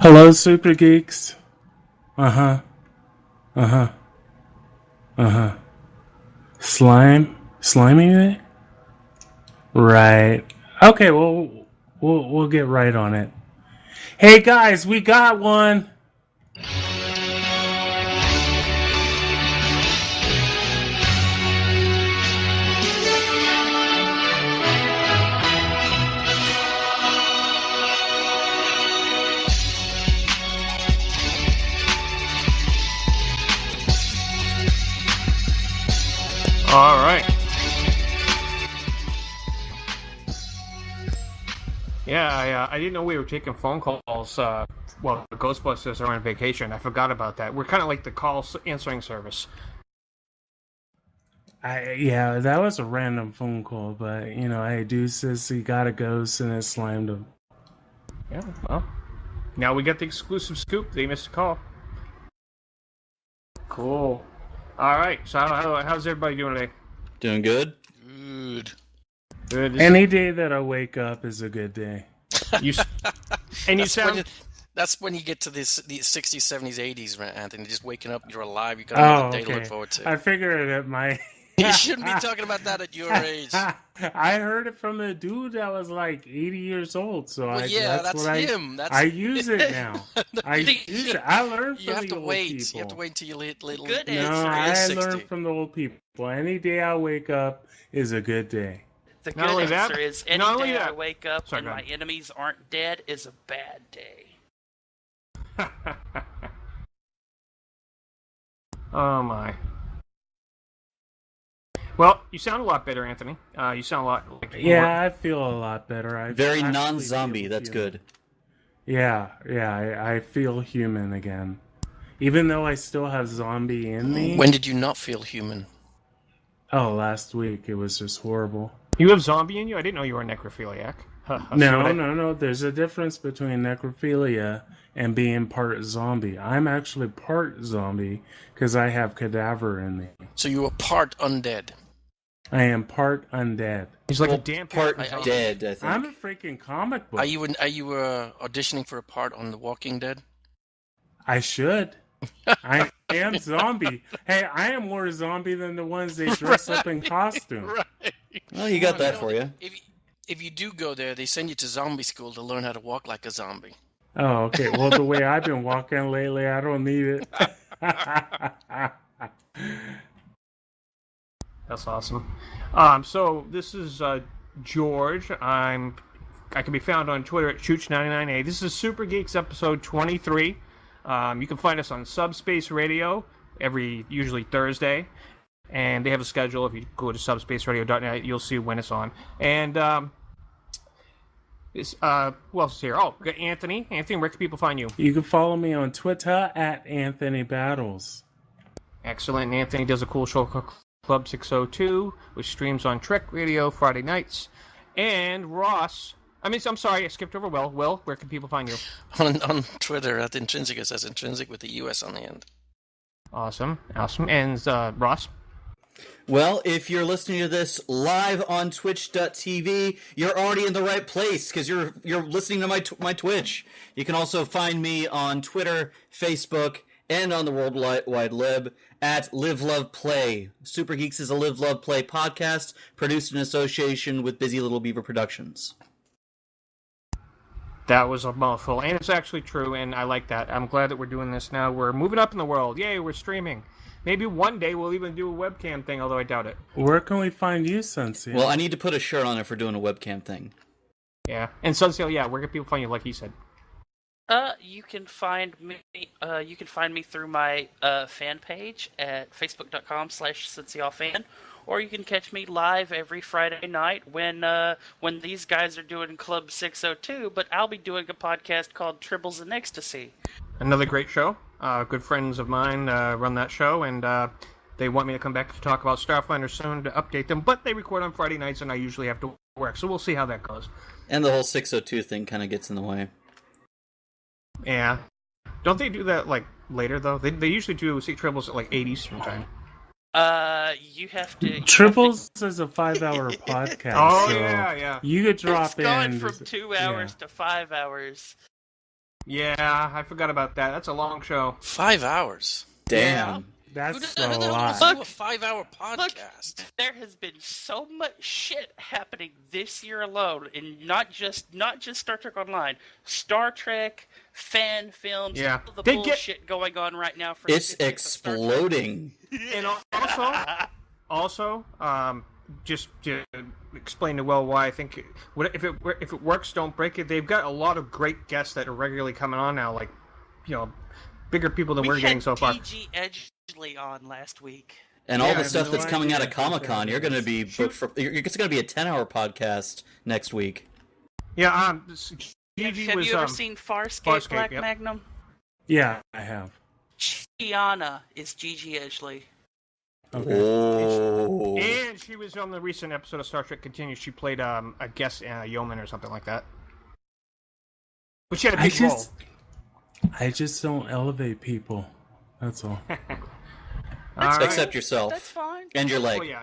Hello, Super Geeks. Uh-huh. Uh-huh. Uh-huh. Slimy it? Right. Okay, well, we'll get right on it. Hey, guys, we got one. All right. Yeah, I didn't know we were taking phone calls. Well, the Ghostbusters are on vacation. I forgot about that. We're kind of like the call answering service. Yeah, that was a random phone call, but, hey, Deuce says he got a ghost and it slammed him. Yeah, well, now we got the exclusive scoop. They missed a call. Cool. All right, so how's everybody doing today? Doing good? Good. Any day that I wake up is a good day. That's when you get to the 60s, 70s, 80s, right, Anthony? Just waking up, you're alive, you got another day to look forward to. I figured at my... You shouldn't be talking about that at your age. I heard it from a dude that was like 80 years old, so that's him. I use it now. I use it. I learned from the old people. You have to wait until you hit little. Good No, answer. I learned from the old people. Any day I wake up is a good day. The good answer is any day I wake up and my enemies aren't dead is a bad day. Oh my. Well, you sound a lot better, Anthony. You sound a lot like... Yeah, I feel a lot better. Very non-zombie, that's good. Yeah, I feel human again. Even though I still have zombie in me. When did you not feel human? Oh, last week. It was just horrible. You have zombie in you? I didn't know you were a necrophiliac. No. There's a difference between necrophilia and being part zombie. I'm actually part zombie because I have cadaver in me. So you were part undead? I am part undead. He's like a damn part dead, I think. I'm a freaking comic book. Are you auditioning for a part on The Walking Dead? I should. I am zombie. Hey, I am more zombie than the ones they dress up in costume. Right. Well, you got that for you. If you do go there, they send you to zombie school to learn how to walk like a zombie. Oh, okay. Well, the way I've been walking lately, I don't need it. That's awesome. So this is George. I can be found on Twitter at Chooch99A. This is Super Geeks episode 23. You can find us on Subspace Radio usually Thursday. And they have a schedule. If you go to subspaceradio.net, you'll see when it's on. And who else is here? Oh, we got Anthony. Anthony, where can people find you? You can follow me on Twitter at Anthony Battles. Excellent. And Anthony does a cool show called Club 602, which streams on Trek Radio Friday nights. And Ross... I'm sorry, I skipped over Will. Will, where can people find you? On Twitter at Intrinsic. It says Intrinsic with the US on the end. Awesome. And Ross? Well, if you're listening to this live on Twitch.tv, you're already in the right place because you're listening to my Twitch. You can also find me on Twitter, Facebook, and on the World Wide Web at Live Love Play. Super Geeks is a Live Love Play podcast produced in association with Busy Little Beaver Productions. That was a mouthful, and it's actually true, and I like that. I'm glad that we're doing this now. We're moving up in the world. Yay, we're streaming. Maybe one day we'll even do a webcam thing, although I doubt it. Where can we find you, Sunseal? Well, I need to put a shirt on if we're doing a webcam thing. Yeah, and Sunseal, where can people find you, like he said? You can find me. You can find me through my fan page at facebook.com/SunsealFan, or you can catch me live every Friday night when these guys are doing Club 602. But I'll be doing a podcast called Tribbles and Ecstasy. Another great show. Good friends of mine run that show, and they want me to come back to talk about Starfinder soon to update them. But they record on Friday nights, and I usually have to work, so we'll see how that goes. And the whole 602 thing kind of gets in the way. Yeah. Don't they do that, later, though? They usually do Tribbles at, 8 Eastern time. You have to... Tribbles is a 5-hour podcast. Oh, so yeah. You could drop it's going in... from 2 hours to 5 hours. Yeah, I forgot about that. That's a long show. 5 hours. Damn. That's Who a the hell wants lot. to do a 5-hour podcast? There has been so much shit happening this year alone, and not just Star Trek Online, Star Trek, fan films, Yeah. all the They bullshit going on right now. For the It's 50th of Star Trek. exploding. And also, just to explain to Will why I think if it works, don't break it. They've got a lot of great guests that are regularly coming on now, like bigger people than we're getting so far. G. Edgley on last week. And all Yeah, I the have stuff no that's coming out idea of Comic-Con, you're going to be Shoot. booked for... It's going to be a 10-hour podcast next week. Yeah, Gigi Have was. you ever seen Farscape, Farscape, Black yep. Magnum? Yeah, I have. Chiana is Gigi Edgley. Okay. Oh. And she was on the recent episode of Star Trek Continues. She played a guest yeoman or something like that. But she had a big role. I just don't elevate people. That's all. All right. Except yourself. That's fine. And your leg. Oh, yeah.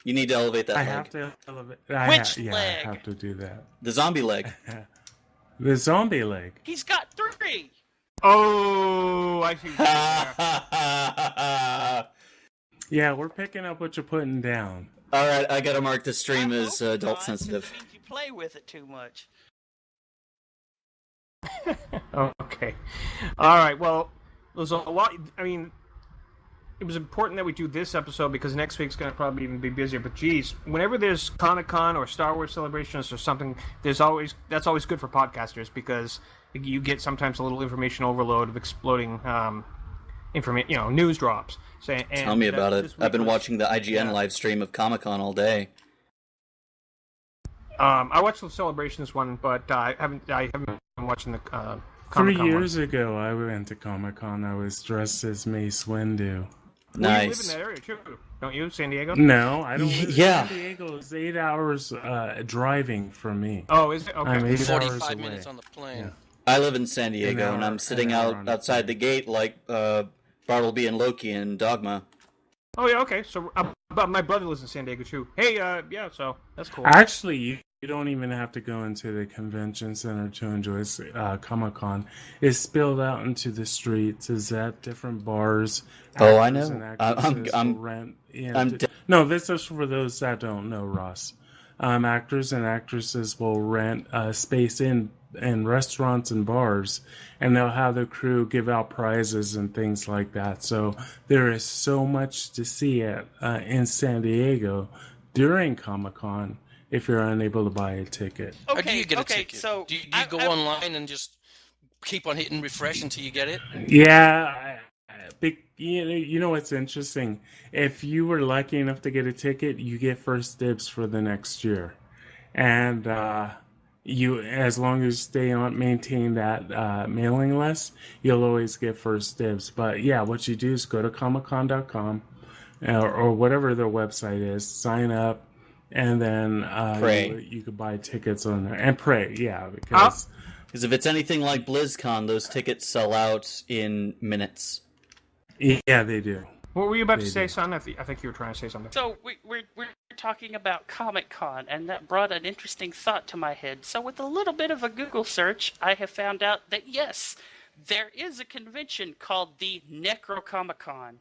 You need to elevate that I leg. have to elevate. Which I leg? have to do that. The zombie leg. The zombie leg. He's got 3. Oh, I see. Yeah, we're picking up what you're putting down. All right, I gotta mark the stream I as hope adult not, 'cause sensitive. it means you play with it too much. Okay. All right. Well, there's a lot. I mean, it was important that we do this episode because next week's going to probably even be busier. But geez, whenever there's Comic-Con or Star Wars celebrations or something, that's always good for podcasters because you get sometimes a little information overload of exploding news drops. Tell me about it. I've been watching the IGN live stream of Comic-Con all day. I watched the celebrations one, but I haven't been watching the Comic-Con 3 one. years ago, I went to Comic-Con. I was dressed as Mace Windu. Well, you live in Nice. that area too, don't you? San Diego? No, I don't live Yeah. in San Diego. It's 8 hours driving from me. Oh, is it? Okay. I'm 8 hours 45 away. minutes on the plane. Yeah. I live in San Diego, An and hour- I'm sitting an hour on the outside the gate like Bartleby and Loki in Dogma. Oh yeah, okay. So, but my brother lives in San Diego too. Hey, yeah, so that's cool. Actually, you don't even have to go into the convention center to enjoy Comic-Con. It's spilled out into the streets. It's at different bars. Oh, I Actors know. and actresses I'm- will rent. I'm this is for those that don't know, Ross. Actors and actresses will rent space in restaurants and bars, and they'll have the crew give out prizes and things like that. So there is so much to see in San Diego during Comic-Con if you're unable to buy a ticket. How do you get a okay, ticket? so do you go online and just keep on hitting refresh until you get it? Yeah, you know what's interesting? If you were lucky enough to get a ticket, you get first dibs for the next year, and you, as long as they maintain that mailing list, you'll always get first dibs. But yeah, what you do is go to comiccon.com or whatever their website is, sign up, and then Pray. you could buy tickets on there and pray. Yeah, because. Because if it's anything like BlizzCon, those tickets sell out in minutes. Yeah, they do. What were you about to They say, do. son? I think you were trying to say something. So we're talking about Comic-Con, and that brought an interesting thought to my head. So with a little bit of a Google search, I have found out that yes, there is a convention called the Necrocomic-Con.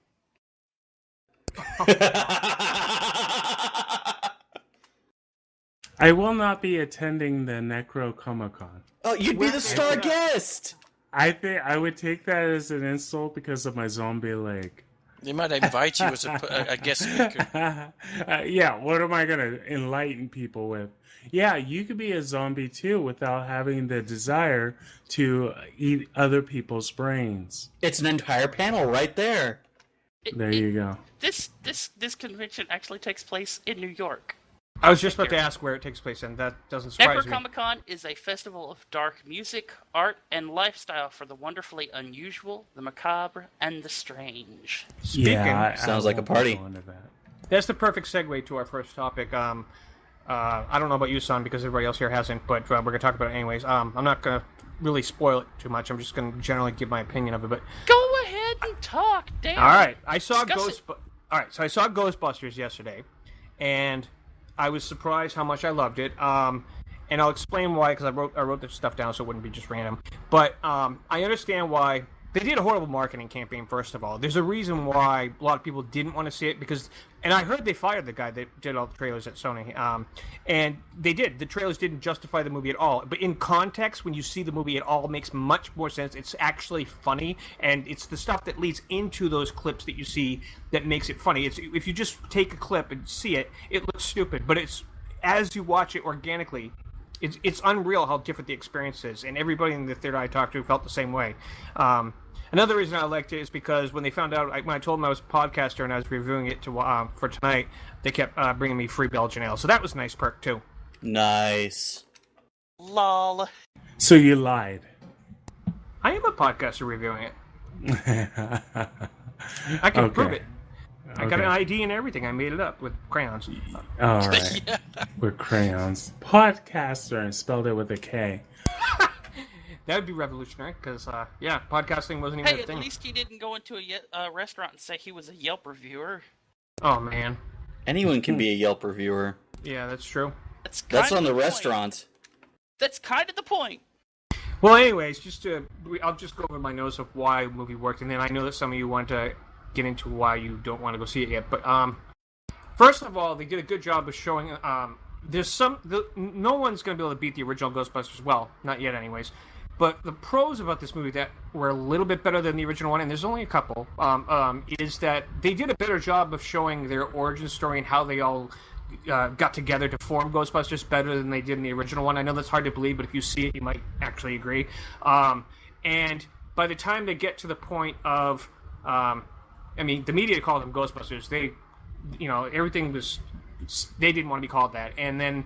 I will not be attending the Necro Comic Con. Oh, you'd be the star guest! I think I would take that as an insult because of my zombie leg. They might invite you as a guest speaker. Yeah, what am I going to enlighten people with? Yeah, you could be a zombie too without having the desire to eat other people's brains. It's an entire panel right there. There you go. This convention actually takes place in New York. I was just about to ask where it takes place, and that doesn't surprise me. Necrocomic-Con is a festival of dark music, art, and lifestyle for the wonderfully unusual, the macabre, and the strange. Speaking, Yeah, Sounds I like a won't be party. going to that. that's the perfect segue to our first topic. I don't know about you, son, because everybody else here hasn't, but we're going to talk about it anyways. I'm not going to really spoil it too much. I'm just going to generally give my opinion of it. But Go ahead and talk, damn. all right, I saw Discuss it. All right, so I saw Ghostbusters yesterday, and I was surprised how much I loved it. and I'll explain why, because I wrote this stuff down so it wouldn't be just random. But I understand why they did a horrible marketing campaign. First of all, there's a reason why a lot of people didn't want to see it, because, and I heard they fired the guy that did all the trailers at Sony, and they did. The trailers didn't justify the movie at all. But in context, when you see the movie, it all makes much more sense. It's actually funny, and it's the stuff that leads into those clips that you see that makes it funny. It's if you just take a clip and see it, it looks stupid, but it's as you watch it organically. It's unreal how different the experience is, and everybody in the theater I talked to felt the same way. Another reason I liked it is because when they found out, when I told them I was a podcaster and I was reviewing it for tonight, they kept bringing me free Belgian ale, so that was a nice perk too. Nice. Lol. So you lied. I am a podcaster reviewing it. I can prove it. I got an ID and everything. I made it up with crayons. All right. Yeah. With crayons. Podcaster and spelled it with a K. That would be revolutionary, because, podcasting wasn't even Hey, a thing. at least he didn't go into a restaurant and say he was a Yelp reviewer. Oh, man. Anyone can be a Yelp reviewer. Yeah, that's true. That's on the point. restaurant. That's kind of the point. Well, anyways, I'll just go over my notes of why the movie worked, and then I know that some of you want to get into why you don't want to go see it yet. But first of all, they did a good job of showing. No one's going to be able to beat the original Ghostbusters. Well, not yet, anyways. But the pros about this movie that were a little bit better than the original one, and there's only a couple, is that they did a better job of showing their origin story and how they all got together to form Ghostbusters better than they did in the original one. I know that's hard to believe, but if you see it, you might actually agree. And by the time they get to the point of, the media called them Ghostbusters. Everything was, they didn't want to be called that. And then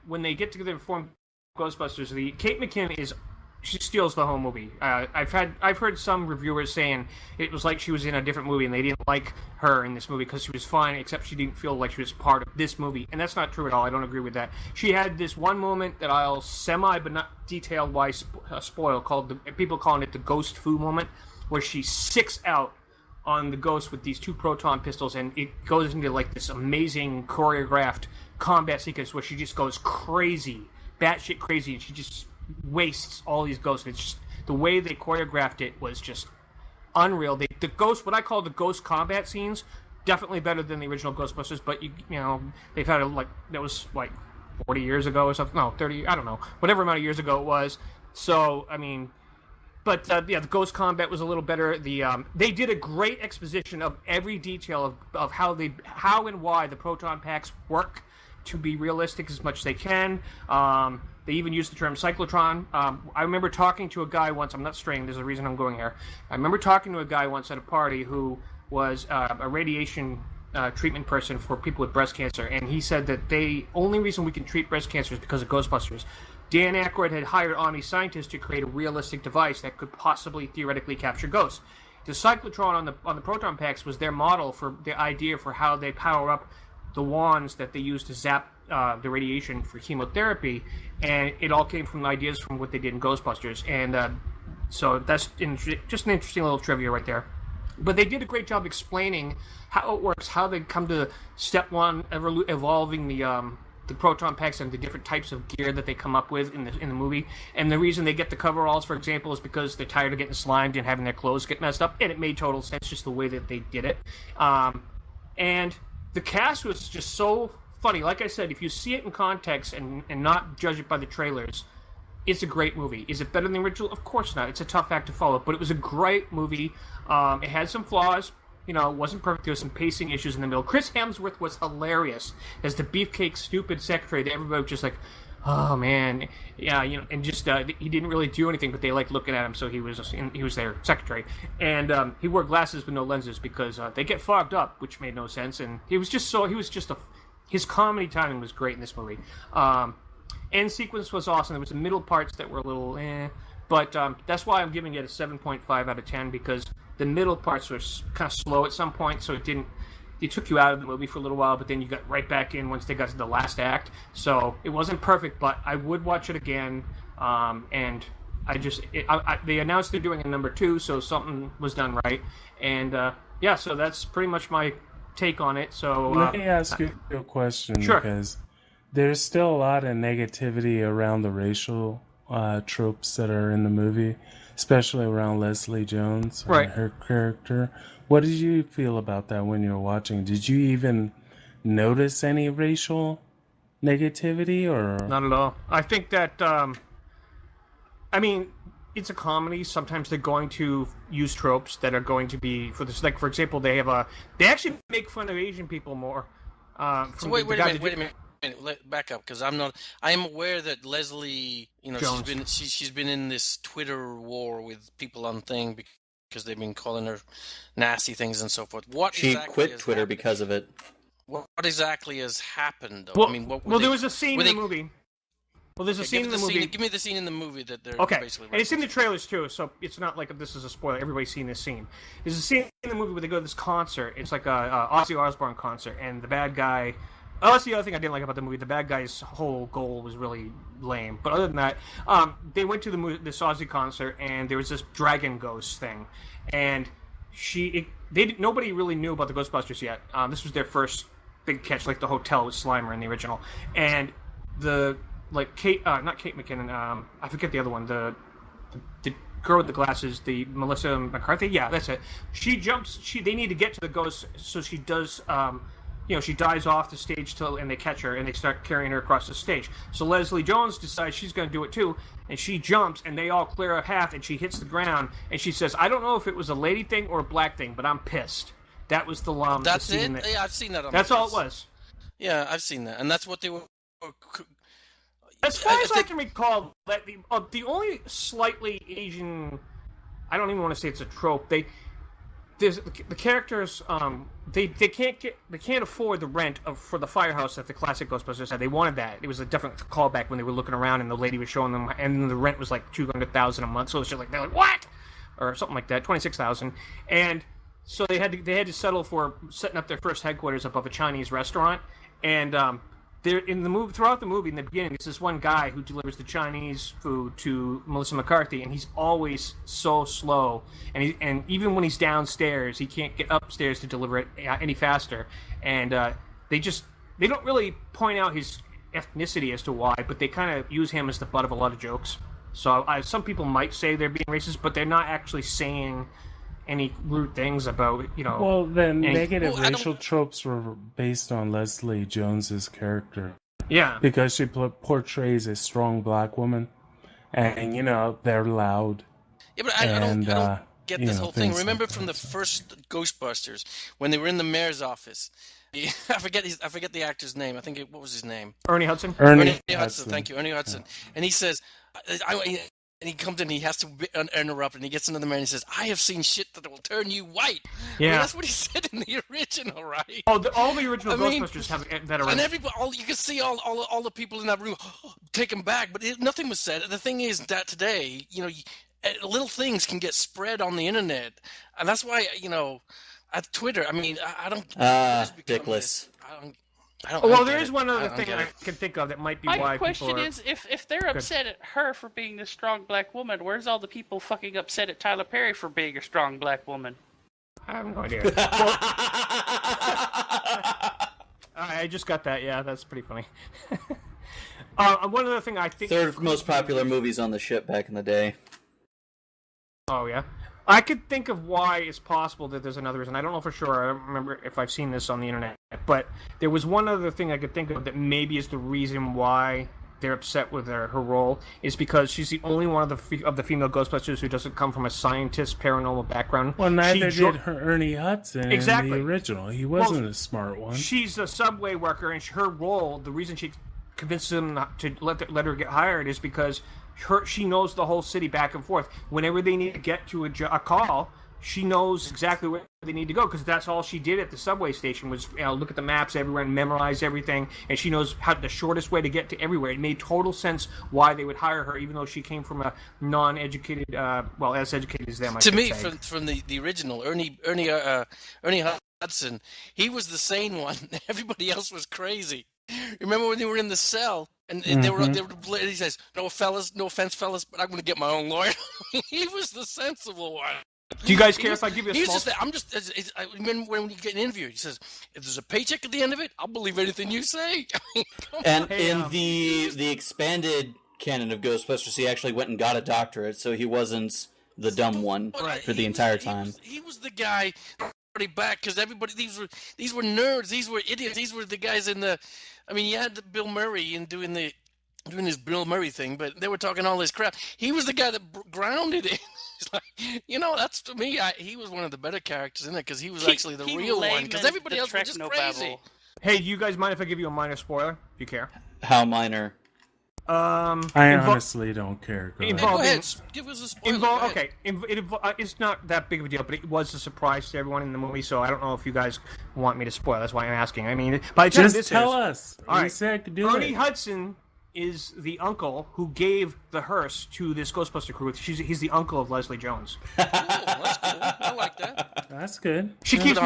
when they get together to form Ghostbusters, Kate McKinnon she steals the whole movie. I've heard some reviewers saying it was like she was in a different movie and they didn't like her in this movie because she was fine, except she didn't feel like she was part of this movie, and that's not true at all. I don't agree with that. She had this one moment that I'll but not detail why spoil, people calling it the ghost foo moment, where she sicks out on the ghost with these two proton pistols, and it goes into like this amazing choreographed combat sequence where she just goes crazy, batshit crazy, and she just wastes all these ghosts. And it's just the way they choreographed it was just unreal. The ghost, what I call the ghost combat scenes, definitely better than the original Ghostbusters. But they've had that was like 40 years ago or something. No, 30. I don't know, whatever amount of years ago it was. So But the ghost combat was a little better. They did a great exposition of every detail of how and why the proton packs work to be realistic as much as they can. They even used the term cyclotron. I remember talking to a guy once. I'm not straying. There's a reason I'm going here. I remember talking to a guy once at a party who was a radiation treatment person for people with breast cancer, and he said that the only reason we can treat breast cancer is because of Ghostbusters. Dan Aykroyd had hired Army scientists to create a realistic device that could possibly theoretically capture ghosts. The cyclotron on the proton packs was their model for the idea for how they power up the wands that they use to zap the radiation for chemotherapy, and it all came from ideas from what they did in Ghostbusters. And so that's just an interesting little trivia right there. But they did a great job explaining how it works, how they come to step one, evolving the proton packs and the different types of gear that they come up with in the movie. And the reason they get the coveralls, for example, is because they're tired of getting slimed and having their clothes get messed up. And it made total sense, just the way that they did it. And the cast was just so funny. Like I said, if you see it in context and not judge it by the trailers, it's a great movie. Is it better than the original? Of course not. It's a tough act to follow. But it was a great movie. It had some flaws. It wasn't perfect. There was some pacing issues in the middle. Chris Hemsworth was hilarious as the beefcake stupid secretary that everybody was just like, oh man, yeah, and just he didn't really do anything, but they liked looking at him, so he was their secretary, and he wore glasses with no lenses because they get fogged up, which made no sense, and his comedy timing was great in this movie. End sequence was awesome. There was the middle parts that were a little but that's why I'm giving it a 7.5 out of 10, because the middle parts were kind of slow at some point, so it took you out of the movie for a little while, but then you got right back in once they got to the last act. So it wasn't perfect, but I would watch it again. And they announced they're doing a number 2, so something was done right. And so that's pretty much my take on it. So let me ask you a question, sure. Because there's still a lot of negativity around the racial tropes that are in the movie, especially around Leslie Jones and Right. her character. What did you feel about that when you were watching? Did you even notice any racial negativity or? Not at all. I think that, I mean, it's a comedy. Sometimes they're going to use tropes that are going to be for this. Like, for example, they actually make fun of Asian people more. So wait a minute. Back up, because I am aware that Leslie, Jones. she's been in this Twitter war with people on Thing because they've been calling her nasty things and so forth. She quit Twitter because of it. What exactly has happened, though? Well, I mean, there was a scene in the movie. Well, there's a scene in the movie. Give me the scene in the movie that they're okay, basically. And it's in the trailers too, so it's not like this is a spoiler. Everybody's seen this scene. There's a scene in the movie where they go to this concert. It's like a Ozzy Osbourne concert, and the bad guy. Oh, that's the other thing I didn't like about the movie. The bad guy's whole goal was really lame. But other than that, they went to this Ozzy concert, and there was this dragon ghost thing, and nobody really knew about the Ghostbusters yet. This was their first big catch, like the hotel with Slimer in the original, and not Kate McKinnon. I forget the other one. The girl with the glasses, the Melissa McCarthy. Yeah, that's it. She jumps. They need to get to the ghost, so she does. She dies off the stage and they catch her and they start carrying her across the stage. So Leslie Jones decides she's going to do it too, and she jumps and they all clear a path and she hits the ground and she says, "I don't know if it was a lady thing or a black thing, but I'm pissed." That was the That's the it. Yeah, I've seen that. That's all it was. Yeah, I've seen that, and that's what they were. As far as I can recall, that the only slightly Asian, I don't even want to say it's a trope. The characters, they can't afford the rent for the firehouse that the classic Ghostbusters had. They wanted that. It was a different callback when they were looking around and the lady was showing them, and the rent was like $200,000 a month. So it's just like they're like, what, or something like that, $26,000, and so they had to settle for setting up their first headquarters above a Chinese restaurant, and they're in the movie. Throughout the movie, in the beginning, there's this one guy who delivers the Chinese food to Melissa McCarthy, and he's always so slow. And even when he's downstairs, he can't get upstairs to deliver it any faster. And they don't really point out his ethnicity as to why, but they kind of use him as the butt of a lot of jokes. So some people might say they're being racist, but they're not actually saying any rude things about, Well, the negative racial tropes were based on Leslie Jones's character. Yeah. Because she portrays a strong black woman, and they're loud. Yeah, but I don't get this whole thing. Remember from the first Ghostbusters when they were in the mayor's office? I forget the actor's name. I think what was his name? Ernie Hudson. Ernie Hudson. Thank you, Ernie Hudson. Yeah. And he says, and he comes in, he has to interrupt, and he gets into the mayor and he says, "I have seen shit that will turn you white." Yeah, that's what he said in the original, right? Oh, all the original Ghostbusters have that already. And everybody, you can see all the people in that room taken back, but nothing was said. The thing is that today, little things can get spread on the internet, and that's why at Twitter. I mean, I don't. Ridiculous. Well, there is one other thing I can think of that might be why people are... My question is, if they're upset at her for being this strong black woman, where's all the people fucking upset at Tyler Perry for being a strong black woman? I have no idea. I just got that. Yeah, that's pretty funny. One other thing I think... Third most popular movies on the ship back in the day. Oh, yeah? I could think of why it's possible that there's another reason. I don't know for sure. I don't remember if I've seen this on the internet. But there was one other thing I could think of that maybe is the reason why they're upset with her role, is because she's the only one of the female Ghostbusters who doesn't come from a scientist paranormal background. Well, neither did Ernie Hudson in the original. He wasn't a smart one. She's a subway worker, and her role, the reason she convinced him not to let her get hired is because she knows the whole city back and forth. Whenever they need to get to a call, she knows exactly where they need to go, because that's all she did at the subway station was look at the maps everywhere and memorize everything, and she knows the shortest way to get to everywhere. It made total sense why they would hire her, even though she came from a non-educated, as educated as them. To me, from the original, Ernie Hudson, he was the sane one. Everybody else was crazy. Remember when they were in the cell and they were he says, no offense fellas, but I'm going to get my own lawyer." He was the sensible one. Do you guys care if I give you a He's small... just that. I'm just. I remember when you get an interview, he says, "If there's a paycheck at the end of it, I'll believe anything you say." I mean, And in the expanded canon of Ghostbusters, he actually went and got a doctorate, so he wasn't the dumb one for the entire time. He was the guy back because everybody these were nerds, these were idiots, these were the guys in the. I mean, you had Bill Murray in doing his Bill Murray thing, but they were talking all this crap. He was the guy that grounded it. It's like, that's to me. He was one of the better characters in it because he was actually the real one. Because everybody else was just crazy. Hey, do you guys mind if I give you a minor spoiler? Do you care? How minor? I honestly don't care. Go ahead. Give us a spoiler. Okay. It's not that big of a deal, but it was a surprise to everyone in the movie, so I don't know if you guys want me to spoil. That's why I'm asking. I mean, by the time just tell us. All right. Ernie Hudson is the uncle who gave the hearse to this Ghostbuster crew. He's the uncle of Leslie Jones. Cool, that's cool. I like that. That's good. She keeps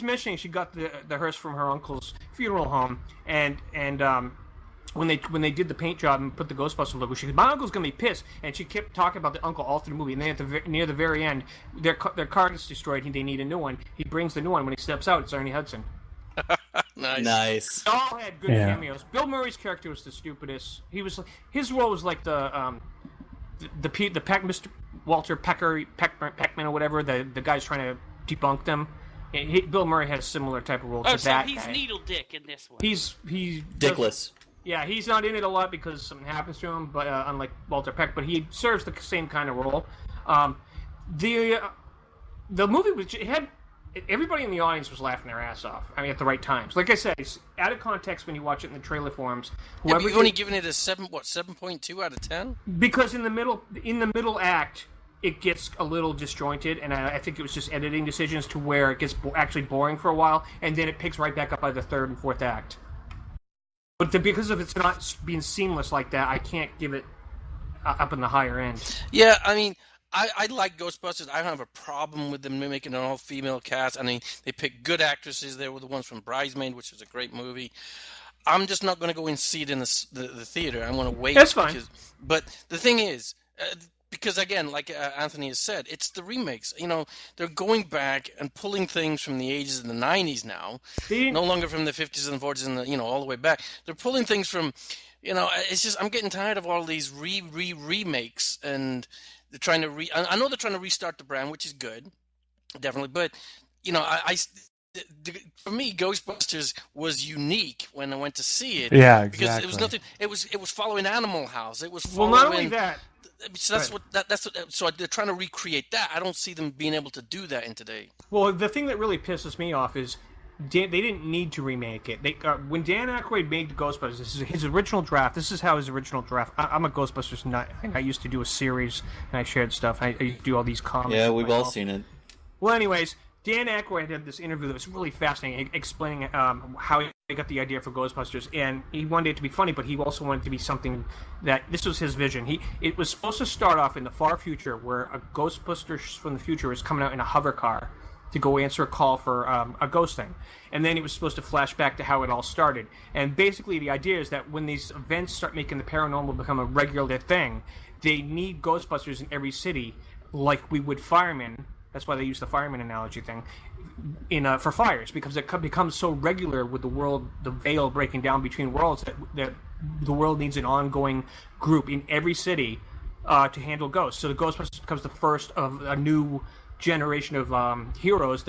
mentioning she got the hearse from her uncle's funeral home, and when they did the paint job and put the Ghostbuster logo, she said, "My uncle's gonna be pissed," and she kept talking about the uncle all through the movie. And then near the very end, their car gets destroyed. They need a new one. He brings the new one. When he steps out, it's Ernie Hudson. Nice. They all had good cameos. Bill Murray's character was the stupidest. His role was like the Mr. Walter Peckman or whatever. The guy's trying to debunk them. Bill Murray had a similar type of role to that. He's Needle Dick in this one. He's Dickless. Yeah, he's not in it a lot because something happens to him, but unlike Walter Peck, but he serves the same kind of role. The movie had everybody in the audience was laughing their ass off. I mean, at the right times. Like I said, it's out of context when you watch it in the trailer forums. But you've only given it a 7.2 out of 10? Because in the middle act, it gets a little disjointed, and I think it was just editing decisions to where it gets actually boring for a while, and then it picks right back up by the third and fourth act. But because of it's not being seamless like that, I can't give it up in the higher end. Yeah, I mean, I like Ghostbusters. I don't have a problem with them making an all-female cast. I mean, they picked good actresses. They were the ones from Bridesmaid, which is a great movie. I'm just not going to go and see it in the theater. I'm going to wait. That's fine. But the thing is, because again, like Anthony has said, it's the remakes. They're going back and pulling things from the 80s and the 90s now. No longer from the 50s and the 40s and all the way back. They're pulling things from, it's just I'm getting tired of all these remakes, and they're trying to I know they're trying to restart the brand, which is good, definitely. But for me, Ghostbusters was unique when I went to see it. Yeah, exactly. Because it was nothing. It was following Animal House. It was following. Well, not only that. So so they're trying to recreate that. I don't see them being able to do that in today. Well, the thing that really pisses me off is they didn't need to remake it. When Dan Aykroyd made the Ghostbusters, this is his original draft. This is how his original draft. I'm a Ghostbusters nut. I used to do a series, and I shared stuff. I used to do all these comics. Yeah, we've all seen it. Well, anyways, Dan Aykroyd had this interview that was really fascinating, explaining how he got the idea for Ghostbusters, and he wanted it to be funny, but he also wanted it to be something that this was his vision. It was supposed to start off in the far future, where a Ghostbusters from the future is coming out in a hover car to go answer a call for a ghost thing, and then it was supposed to flash back to how it all started. And basically, the idea is that when these events start making the paranormal become a regular thing, they need Ghostbusters in every city, like we would firemen. That's why they use the fireman analogy thing for fires, because it becomes so regular with the veil breaking down between worlds that the world needs an ongoing group in every city to handle ghosts. So the Ghostbusters becomes the first of a new generation of heroes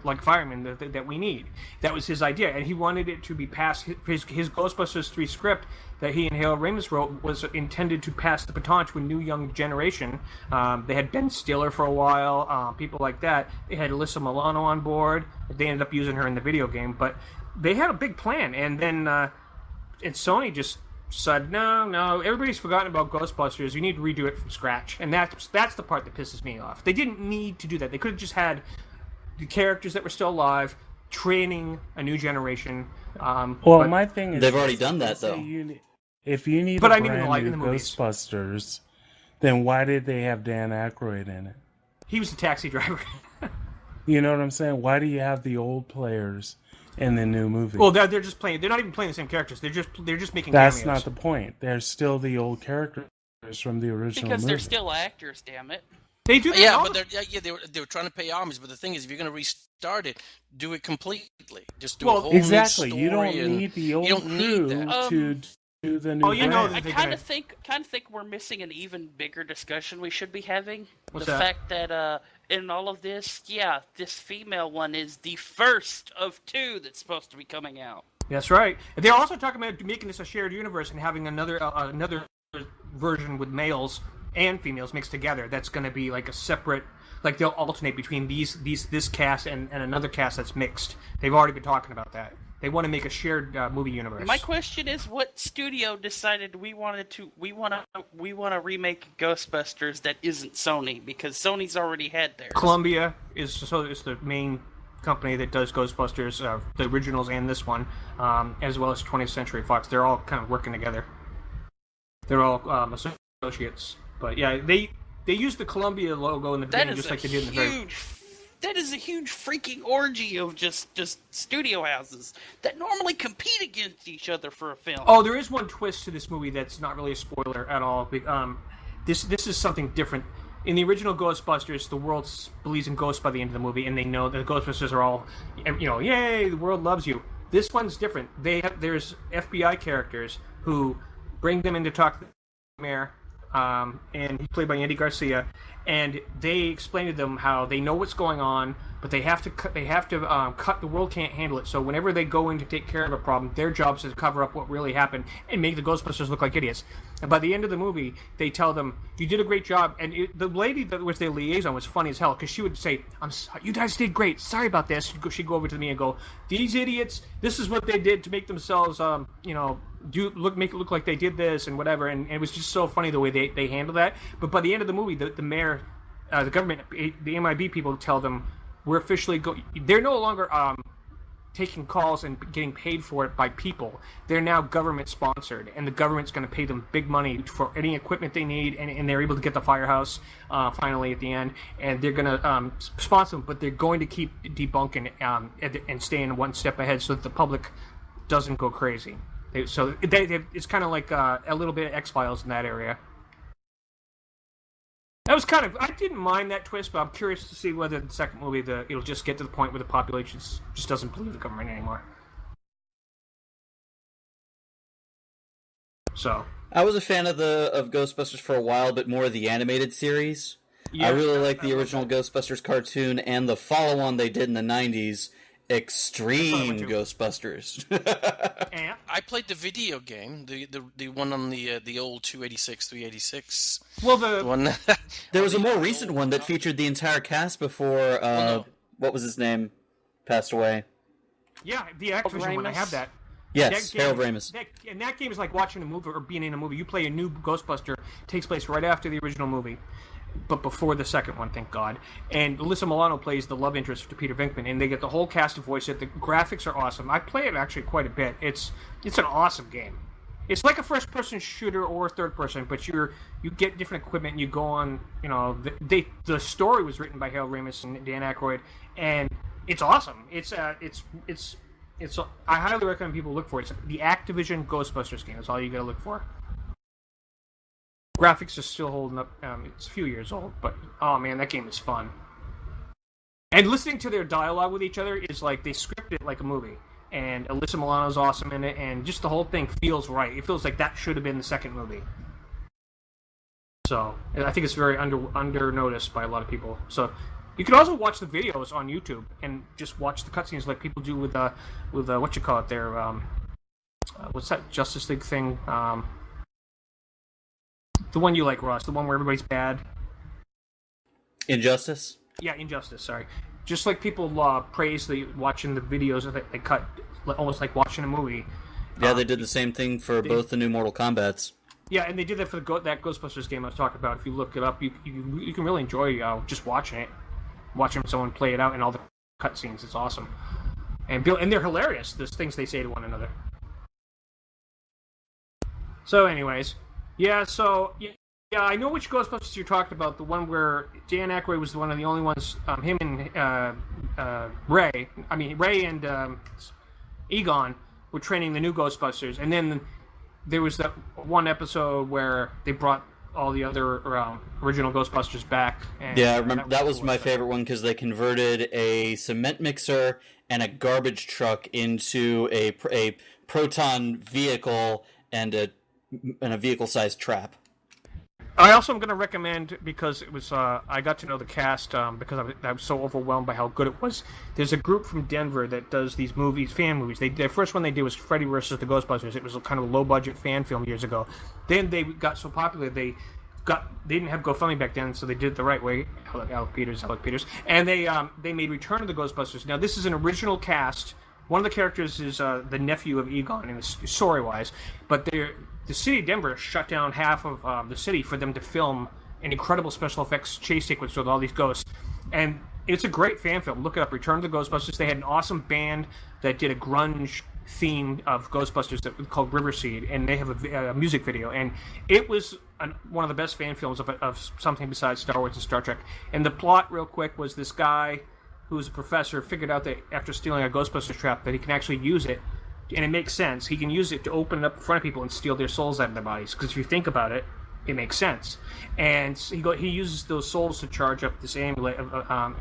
like firemen that we need. That was his idea, and he wanted it to be passed. His Ghostbusters 3 script that he and Hale Ramis wrote was intended to pass the baton to a new young generation. They had Ben Stiller for a while, people like that. They had Alyssa Milano on board. They ended up using her in the video game, but they had a big plan, and then and Sony just said, no, everybody's forgotten about Ghostbusters. You need to redo it from scratch. And that's the part that pisses me off. They didn't need to do that. They could have just had the characters that were still alive, training a new generation. My thing is... They've already done that, though. If you need a brand new Ghostbusters, then why did they have Dan Aykroyd in it? He was the taxi driver. You know what I'm saying? Why do you have the old players in the new movie? Well, they're just playing. They're not even playing the same characters. They're just making. That's cameos. not the point. They're still the old characters from the original. Because movie. they're still actors. Damn it. They do that. Yeah, but they were trying to pay homage. But the thing is, if you're going to restart it, do it completely. Just do a whole exactly. new story. You don't need the old you don't crew need that. to do the new. Oh, you know brand. that I kind of think we're missing an even bigger discussion we should be having. What's the that? fact that in all of this, this female one is the first of 2 that's supposed to be coming out. That's right. And they're also talking about making this a shared universe and having another version with males and females mixed together. That's going to be like a separate, like they'll alternate between this cast and another cast that's mixed. They've already been talking about that. They want to make a shared movie universe. My question is, what studio decided we want to remake Ghostbusters that isn't Sony? Because Sony's already had theirs. Columbia is the main company that does Ghostbusters, the originals and this one, as well as 20th Century Fox. They're all kind of working together. They're all associates. But yeah, they use the Columbia logo in the beginning, just like they did in the very... That is a huge freaking orgy of just studio houses that normally compete against each other for a film. Oh, there is one twist to this movie that's not really a spoiler at all. This is something different. In the original Ghostbusters, the world believes in ghosts by the end of the movie, and they know that the Ghostbusters are all, yay, the world loves you. This one's different. There's FBI characters who bring them in to talk to the mayor, and he's played by Andy Garcia, and they explain to them how they know what's going on, but they have to cut. The world can't handle it. So whenever they go in to take care of a problem, their job is to cover up what really happened and make the Ghostbusters look like idiots. And by the end of the movie, they tell them, "You did a great job." And the lady that was their liaison was funny as hell, because she would say, "You guys did great. Sorry about this." She'd go over to me and go, "These idiots. This is what they did to make themselves, make it look like they did this and whatever." And it was just so funny the way they handled that. But by the end of the movie, the mayor, the government, the MIB people tell them, "We're officially they're no longer taking calls and getting paid for it by people. They're now government sponsored, and the government's going to pay them big money for any equipment they need, and they're able to get the firehouse finally at the end, and they're going to sponsor them, but they're going to keep debunking and staying one step ahead so that the public doesn't go crazy." So it's kind of like a little bit of X-Files in that area. That was I didn't mind that twist, but I'm curious to see whether the second movie, it'll just get to the point where the population just doesn't believe the government anymore. So. I was a fan of Ghostbusters for a while, but more of the animated series. Yeah, I really like the original Ghostbusters cartoon and the follow-on they did in the 90s, Extreme Ghostbusters. And I played the video game, the one on the old 286, 386. Well, the one. There was a more recent one that featured the entire cast before what was his name passed away. Yeah, the Activision one. I have that. Yes, Harold Ramis. And that game is like watching a movie or being in a movie. You play a new Ghostbuster, takes place right after the original movie, but before the second one, thank God. And Alyssa Milano plays the love interest to Peter Venkman, and they get the whole cast to voice it. The graphics are awesome. I play it actually quite a bit. It's an awesome game. It's like a first-person shooter or third-person, but you get different equipment and you go on. The story was written by Harold Ramis and Dan Aykroyd, and it's awesome. I highly recommend people look for it. It's the Activision Ghostbusters game. That's all you gotta look for. Graphics are still holding up. It's a few years old, but oh man, that game is fun. And listening to their dialogue with each other is like they script it like a movie. And Alyssa Milano's awesome in it, and just the whole thing feels right. It feels like that should have been the second movie. So I think it's very under noticed by a lot of people. So you can also watch the videos on YouTube and just watch the cutscenes like people do with what you call it there. What's that Justice League thing? The one you like, Ross. The one where everybody's bad. Injustice? Yeah, Injustice. Sorry. Just like people praise watching the videos that they cut, almost like watching a movie. Yeah, they did the same thing for both the new Mortal Kombats. Yeah, and they did that for that Ghostbusters game I was talking about. If you look it up, you can really enjoy just watching it. Watching someone play it out and all the cutscenes. It's awesome. And they're hilarious, those things they say to one another. So anyways, yeah, I know which Ghostbusters you're talking about. The one where Dan Aykroyd was one of the only ones, him and Ray and Egon were training the new Ghostbusters. And then there was that one episode where they brought all the other original Ghostbusters back. And, Yeah, I remember that was cool. my favorite one because they converted a cement mixer and a garbage truck into a proton vehicle and a vehicle-sized trap. I also am going to recommend, because it was I got to know the cast because I was so overwhelmed by how good it was. There's a group from Denver that does these movies, fan movies. The first one they did was Freddy vs. the Ghostbusters. It was a kind of low budget fan film years ago. Then they got so popular they didn't have GoFundMe back then, so they did it the right way. Alec Peters, and they made Return of the Ghostbusters. Now this is an original cast. One of the characters is the nephew of Egon, in story-wise, but the city of Denver shut down half of the city for them to film an incredible special effects chase sequence with all these ghosts. And it's a great fan film. Look it up, Return of the Ghostbusters. They had an awesome band that did a grunge theme of Ghostbusters that was called Riverseed, and they have a music video. And it was one of the best fan films of something besides Star Wars and Star Trek. And the plot, real quick, was this guy who was a professor figured out that after stealing a Ghostbusters trap that he can actually use it. And it makes sense. He can use it to open it up in front of people and steal their souls out of their bodies. Because if you think about it, it makes sense. And he uses those souls to charge up this amulet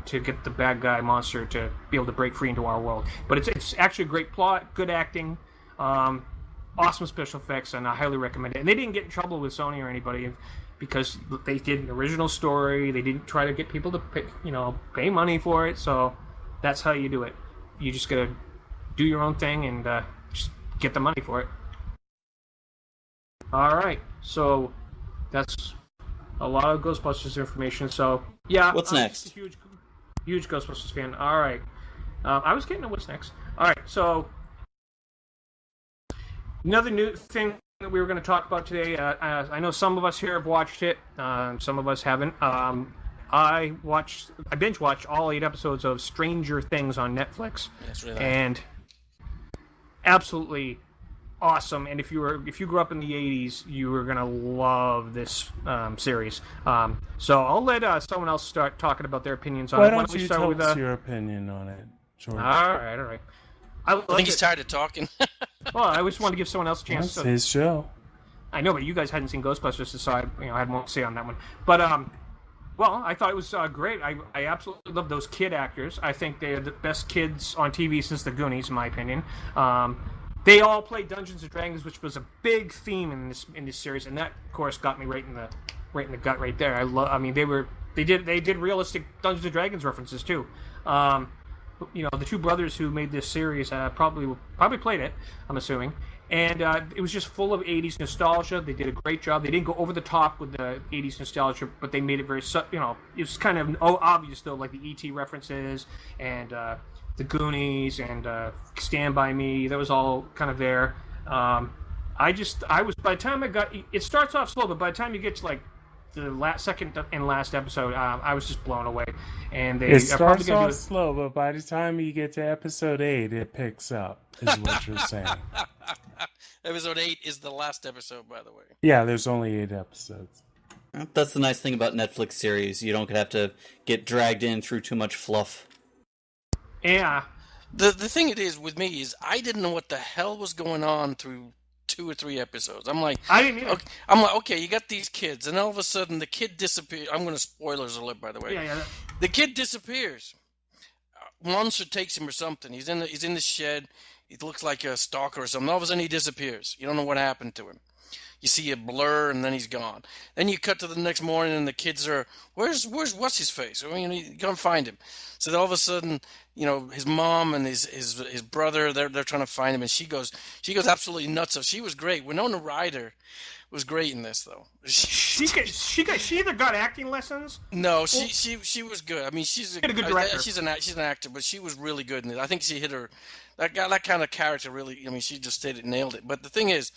to get the bad guy monster to be able to break free into our world. But it's actually a great plot, good acting, awesome special effects, and I highly recommend it. And they didn't get in trouble with Sony or anybody because they did an original story. They didn't try to get people to pay money for it. So that's how you do it. You just gotta do your own thing and just get the money for it. All right, so that's a lot of Ghostbusters information. So yeah, What's next? I'm just a huge Ghostbusters fan. All right, I was getting to what's next. All right, so another new thing that we were going to talk about today. I know some of us here have watched it. Some of us haven't. I binge watched all 8 episodes of Stranger Things on Netflix, and absolutely awesome. And if you grew up in the 80s, you were gonna love this series. So I'll let someone else start talking about their opinions on it. Why don't you tell us your opinion on it, George? All right. I think he's tired of talking. Well, I just want to give someone else a chance. That's his show. I know, but you guys hadn't seen Ghostbusters, so I had more to say on that one. But well, I thought it was great. I absolutely love those kid actors. I think they're the best kids on TV since the Goonies, in my opinion. They all play Dungeons and Dragons, which was a big theme in this series, and that, of course, got me right in the gut right there. They did realistic Dungeons and Dragons references too. The two brothers who made this series probably played it, I'm assuming. And it was just full of 80s nostalgia. They did a great job. They didn't go over the top with the 80s nostalgia, but they made it very, it was kind of obvious, though, like the E.T. references and the Goonies and Stand By Me. That was all kind of there. By the time it starts off slow, but by the time you get to like the second and last episode, I was just blown away. And it starts off slow, but by the time you get to episode 8, it picks up, is what you're saying. Episode 8 is the last episode, by the way. Yeah, there's only 8 episodes. That's the nice thing about Netflix series. You don't have to get dragged in through too much fluff. Yeah. The thing it is with me is I didn't know what the hell was going on through 2 or 3 episodes. I'm like, I didn't either. Okay, I'm like, okay, you got these kids, and all of a sudden the kid disappears. I'm going to spoilers alert, by the way. Yeah. The kid disappears. Monster takes him or something. He's in the shed. He looks like a stalker or something. All of a sudden he disappears. You don't know what happened to him. You see a blur, and then he's gone. Then you cut to the next morning, and the kids are, where's what's his face? You can't find him. So then all of a sudden, his mom and his brother, they're trying to find him, and she goes absolutely nuts. So she was great. Winona Ryder was great in this, though. She either got acting lessons. No, she was good. I mean, she's a good director. She's an actor, but she was really good in it. I think she hit her. That kind of character really. I mean, she just nailed it. But the thing is.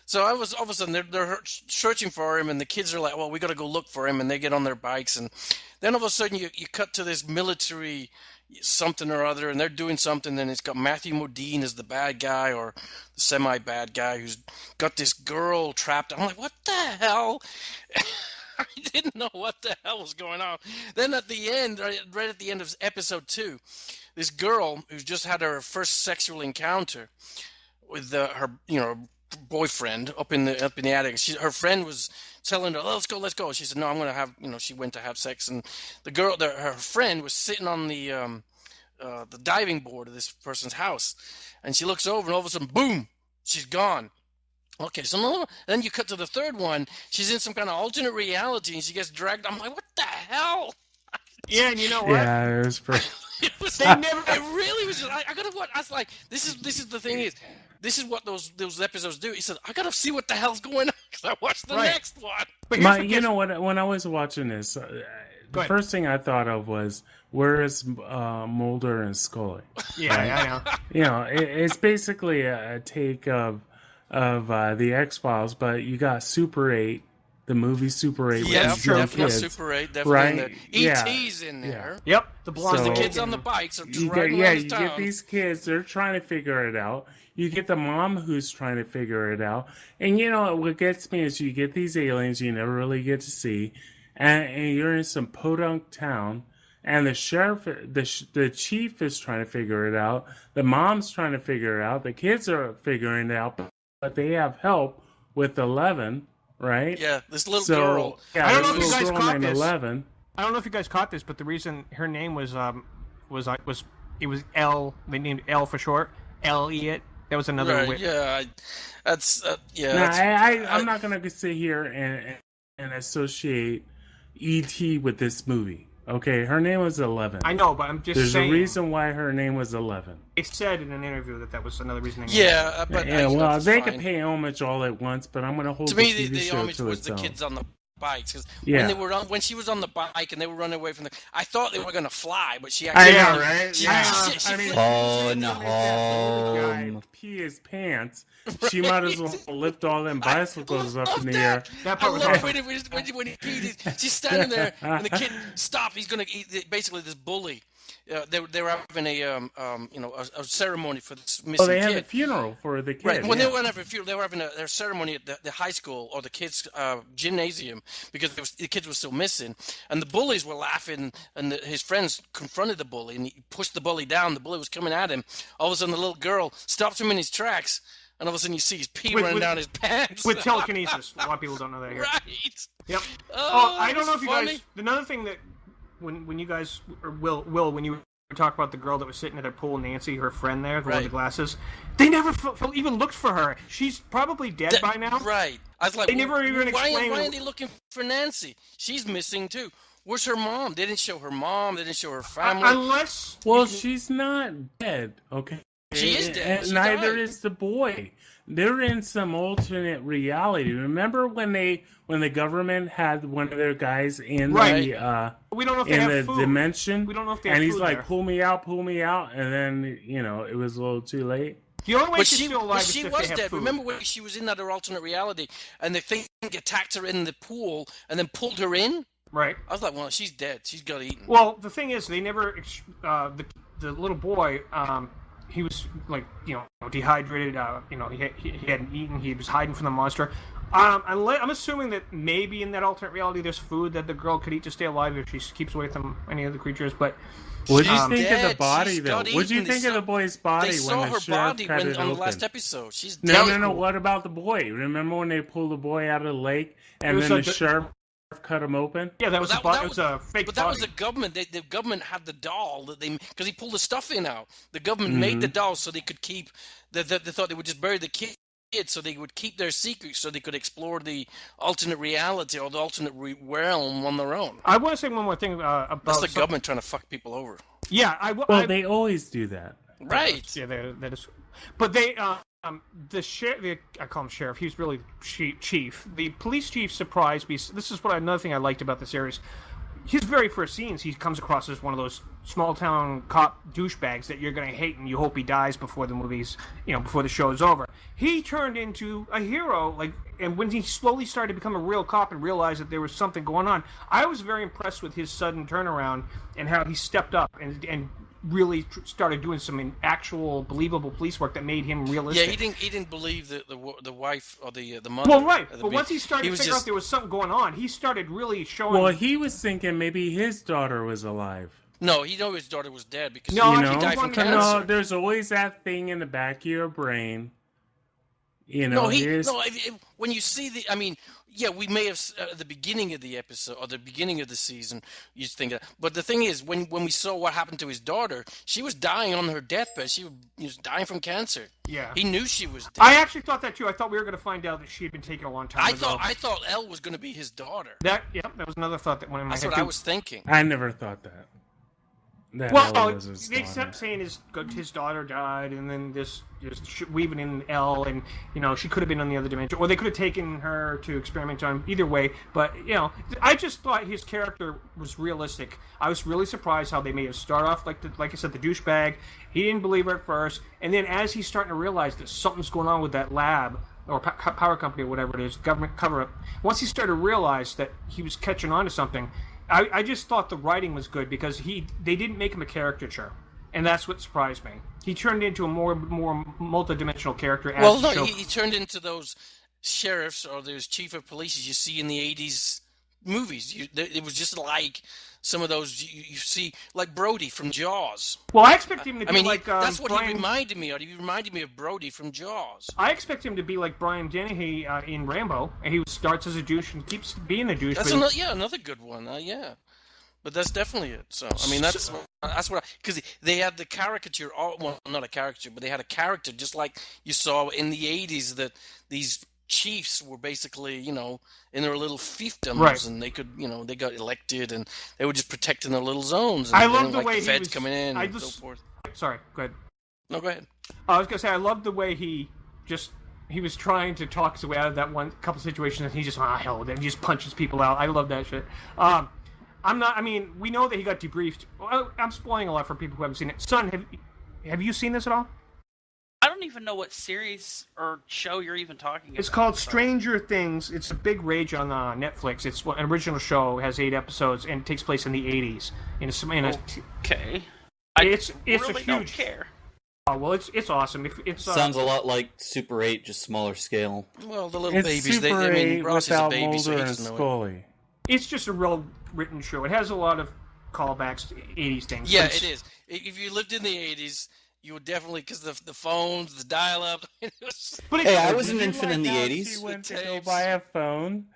So I was all of a sudden they're searching for him, and the kids are like, "Well, we got to go look for him," and they get on their bikes, and then all of a sudden you cut to this military something or other, and they're doing something, and it's got Matthew Modine as the bad guy or the semi-bad guy who's got this girl trapped. I'm like, what the hell? I didn't know what the hell was going on. Then at the end, right at the end of episode 2, this girl who's just had her first sexual encounter with her boyfriend up in the attic. Her friend was telling her, "Oh, let's go." She said, "No, I'm gonna have." She went to have sex, and her friend was sitting on the diving board of this person's house, and she looks over, and all of a sudden, boom, she's gone. Okay, so then you cut to the third one. She's in some kind of alternate reality, and she gets dragged. I'm like, what the hell? Yeah, and you know what? Yeah, it was pretty. It was. They never. It really was. I gotta watch. I was like, this is the thing is. This is what those episodes do. He said, I gotta see what the hell's going on because I watched the next one. But You know what? When I was watching this, the first thing I thought of was, where is Mulder and Scully? Yeah, I know. You know, it's basically a take of the X-Files, but you got Super 8, the movie Super 8. Yeah, with young definitely kids, Super 8, definitely right? in there. E.T.'s in there. Yep, the blonde. The So- kids on the bikes are just You riding get, around you town. get these kids, they're trying to figure it out. You get the mom who's trying to figure it out. And you know, what gets me is you get these aliens you never really get to see, and you're in some podunk town, and the sheriff, the chief is trying to figure it out. The mom's trying to figure it out. The kids are figuring it out, but they have help with 11, right? Yeah, this little So, girl. yeah, I don't know this if you little guys girl caught named this. 11. I don't know if you guys caught this, but the reason her name was it was L. They named L for short. Elliot. That was another. Right, yeah, that's yeah. No, that's- I'm not gonna sit here and associate E.T. with this movie. Okay, her name was 11. I know, but I'm just There's saying. a reason why her name was 11. They said in an interview that was another reason. They named Yeah, it. but Yeah, well, that's they fine. could pay homage all at once, but I'm gonna hold To the me, TV the show homage to was its the own. kids on the bikes because Yeah. when she was on the bike and they were running away from the. I thought they were gonna fly, but she I actually. know, right? She, Yeah. she I mean, flipped- Phone The home. guy pee his pants. She might as well lift all them bicycles up in the air. That I part was love awesome. when he peed. She's standing there, and the kid stop. He's gonna eat. Basically, this bully. They were having a ceremony for this missing Oh, they had kid. a funeral for the kid. Right. When yeah. they were having a funeral, they were having their ceremony at the high school or the kids' gymnasium because the kids were still missing, and the bullies were laughing, and his friends confronted the bully, and he pushed the bully down. The bully was coming at him. All of a sudden, the little girl stopped him in his tracks, and all of a sudden, you see his pee running down his pants. With telekinesis. A lot of people don't know that here. Right. Yep. Oh, I don't know if you funny. guys. Another thing that when you guys or Will when you talk about the girl that was sitting at a pool, Nancy, her friend there, the one with the glasses, they never even looked for her. She's probably dead by now. Right. I was like, They never even why explained- are they looking for Nancy? She's missing too. Where's her mom? They didn't show her mom. They didn't show her family. Unless. Well, she's not dead, okay? She is dead. And She neither died. is the boy. They're in some alternate reality. Remember when the government had one of their guys in Right. the We don't know if they in have the food. dimension? We don't know if they have and he's food like, there. pull me out, and then it was a little too late. The only way But she's she, still but alive she is if was they have dead. food. Remember when she was in that alternate reality and the thing attacked her in the pool and then pulled her in? Right. I was like, well, she's dead. She's got eaten. Well, the thing is, they never. The little boy, he was dehydrated. He hadn't eaten. He was hiding from the monster. I'm assuming that maybe in that alternate reality, there's food that the girl could eat to stay alive if she keeps away from any of the creatures. But What'd you She's think of the dead. body, She's though? got What'd you eaten. think They of the saw- boy's body They when saw the her sheriff body cut it on the open? last episode. She's No, dead. no. What about the boy? Remember when they pulled the boy out of the lake and was then a- the sheriff cut him open? yeah, that was Well, that was a fake But that was body. the government. The government had the doll that because he pulled the stuff in out. The government made the doll so they could keep. They thought they would just bury the kid so they would keep their secrets so they could explore the alternate reality or the alternate realm on their own. I want to say one more thing about That's the some- government trying to fuck people over. Yeah, Well, they always do that. Right. Yeah, that is. But they, the sheriff, I call him sheriff. He's really chief. The police chief surprised me. This is another thing I liked about the series. His very first scenes, he comes across as one of those small town cop douchebags that you're going to hate and you hope he dies before the movie's, before the show is over. He turned into a hero, and when he slowly started to become a real cop and realized that there was something going on, I was very impressed with his sudden turnaround and how he stepped up and really started doing some actual believable police work that made him realistic. Yeah, he didn't believe the wife or the mother. Well, right, of the but baby. once he started to was figure just- out there was something going on, he started really showing. Well, he was thinking maybe his daughter was alive. No, he knew his daughter was dead because No, he actually, died from no, cancer. there's always that thing in the back of your brain You know, when you see the, I mean, yeah, we may have at the beginning of the episode or the beginning of the season, you think that, but the thing is, when we saw what happened to his daughter, she was dying on her deathbed. She was dying from cancer. Yeah, he knew she was dead. I actually thought that too. I thought we were going to find out that she had been taken a long time ago. I thought Elle was going to be his daughter. That was another thought that went in my head. That's what I was thinking. I never thought that. Well, they kept saying his daughter died, and then this just weaving in Elle, and she could have been on the other dimension, or they could have taken her to experiment on. Either way, but I just thought his character was realistic. I was really surprised how they made him start off like I said, the douchebag. He didn't believe her at first, and then as he's starting to realize that something's going on with that lab or power company or whatever it is, government cover-up. Once he started to realize that he was catching on to something. I just thought the writing was good because they didn't make him a caricature, and that's what surprised me. He turned into a more multi-dimensional character. He turned into those sheriffs or those chief of police you see in the '80s movies. It was just like some of those you see, like Brody from Jaws. Well, I expect him to be that's what Brian... he reminded me of. He reminded me of Brody from Jaws. I expect him to be like Brian Dennehy in Rambo, and he starts as a douche and keeps being a douche. That's another good one. Yeah, but that's definitely it. So I mean, that's what because they had the caricature. Well, not a caricature, but they had a character just like you saw in the '80s that these chiefs were basically, in their little fiefdoms, right. And they could, they got elected, and they were just protecting their little zones. And I love the way the feds coming in and so forth. Sorry, go ahead. No, go ahead. I was gonna say I love the way he was trying to talk his way out of that one couple situations, and he just hell, then he just punches people out. I love that shit. We know that he got debriefed. I'm spoiling a lot for people who haven't seen it. Son, have you seen this at all? I don't even know what series or show you're even talking about. It's called Stranger Things. It's a big rage on Netflix. It's an original show. It has 8 episodes, and it takes place in the 80s. Okay. It's really a huge... don't care. Oh, well, it's awesome. Sounds a lot like Super 8, just smaller scale. Well, the little babies... Super 8 Ross without is a baby, Mulder so he and doesn't know Scully. It's just a real written show. It has a lot of callbacks to 80s things. Yeah, it is. If you lived in the 80s... You would definitely, because the phones, the dial-up. Hey, I was an infant in the 80s. She went to go buy a phone.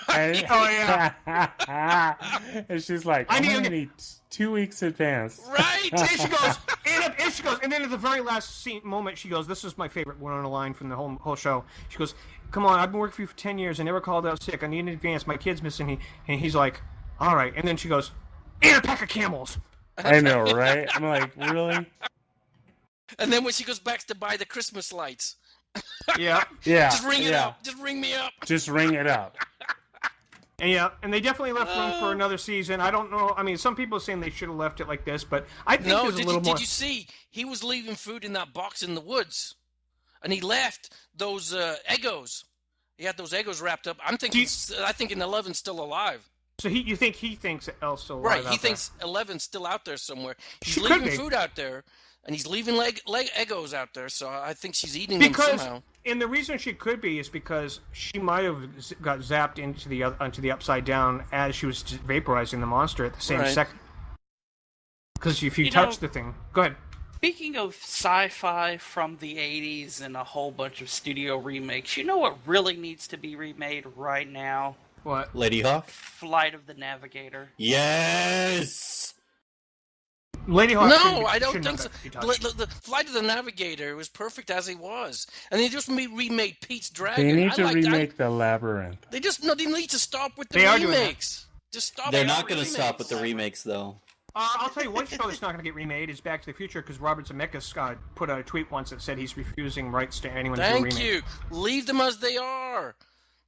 And, and she's like, I'm going to need 2 weeks advance. Right! And she goes, and then at the very last moment, she goes, this is my favorite one on the line from the whole show. She goes, come on, I've been working for you for 10 years. I never called out sick. I need an advance. My kid's missing. And he's like, all right. And then she goes, and a pack of Camels. I know, right? I'm like, really? And then when she goes back to buy the Christmas lights. Yeah. Just ring it up. Just ring me up. Just ring it up. And they definitely left room for another season. I don't know. I mean, some people are saying they should have left it like this, but I think there's a little more... Did you see? He was leaving food in that box in the woods. And he left those Eggos. He had those Eggos wrapped up. I think 11's still alive. So you think he thinks Elle's still alive? Right, he thinks 11's still out there somewhere. He's leaving food out there. And he's leaving leg Eggos out there, so I think she's eating them somehow. And the reason she could be is because she might have got zapped into the upside down as she was vaporizing the monster at the same second. Because if you touch the thing, go ahead. Speaking of sci-fi from the 80s and a whole bunch of studio remakes, you know what really needs to be remade right now? What? Lady Hawk? Flight of the Navigator. Yes! Lady Hawk. No, I don't think so. The Flight of the Navigator was perfect as he was, and they just remade Pete's Dragon. They need to remake the Labyrinth. They need to stop with the remakes. Just stop. They're not going to stop with the remakes, though. I'll tell you one show that's not going to get remade is Back to the Future, because Robert Zemeckis put out a tweet once that said he's refusing rights to anyone to do a remake. Thank you. Leave them as they are.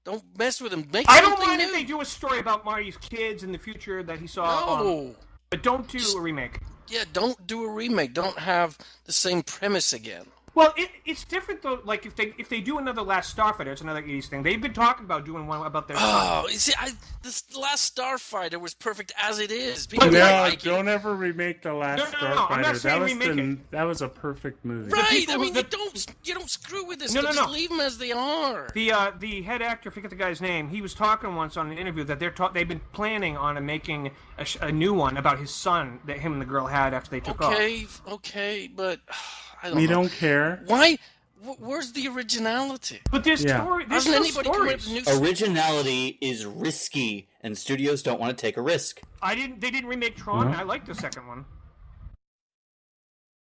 Don't mess with them. I don't mind if they do a story about Marty's kids in the future that he saw. No. But don't do a remake. Yeah, don't do a remake. Don't have the same premise again. Well, it's different though. Like if they do another Last Starfighter, it's another 80s thing. They've been talking about doing one about their. Oh, you see, this Last Starfighter was perfect as it is. Don't ever remake the Last Starfighter. No, I'm not saying remake it. That was a perfect movie. Right. I mean, you don't screw with this. Just leave them as they are. The head actor, I forget the guy's name. He was talking once on an interview that they've been planning on making a new one about his son that him and the girl had after they took off. Okay, but. We don't care. Why Where's the originality? But there's Yeah. story. There's Hasn't still anybody come up stories. with new Originality is risky, and studios don't want to take a risk. They didn't remake Tron. Mhm. I liked the second one.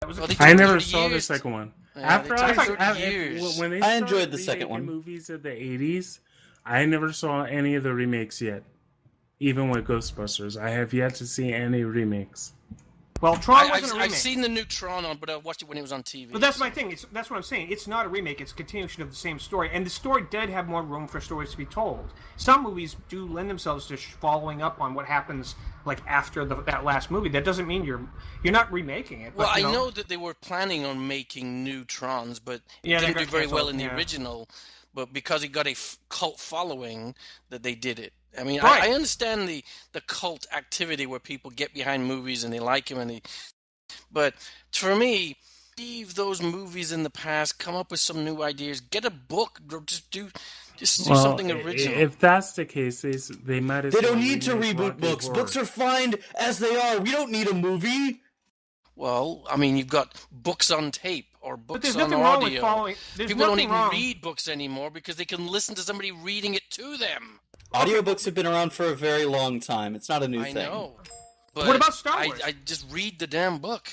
That was Well, they I took never 30 saw the years. second one. Yeah, After they I, took 30 I- years. when they I started enjoyed the second remaking one. movies of the 80s, I never saw any of the remakes yet. Even with Ghostbusters, I have yet to see any remakes. Well, Tron wasn't a remake. I've seen the new Tron on, but I watched it when it was on TV. But that's my thing. That's what I'm saying. It's not a remake. It's a continuation of the same story, and the story did have more room for stories to be told. Some movies do lend themselves to following up on what happens like after that last movie. That doesn't mean you're not remaking it. Well, but, I know that they were planning on making new Trons, but Yeah, it they didn't got do very well canceled, in the yeah. original. But because it got a cult following, that they did it. I mean, Right. I understand the cult activity where people get behind movies and they like them, but for me, leave those movies in the past. Come up with some new ideas. Get a book. Or just do something original. If that's the case, they might as They well don't need to remake reboot Rocky books. Horror. Books are fine as they are. We don't need a movie. Well, I mean, you've got books on tape or But books there's on nothing wrong with audio. following. There's People don't nothing even wrong. read books anymore because they can listen to somebody reading it to them. Audiobooks have been around for a very long time. It's not a new I thing. know. But What about Star Wars? I just read the damn book.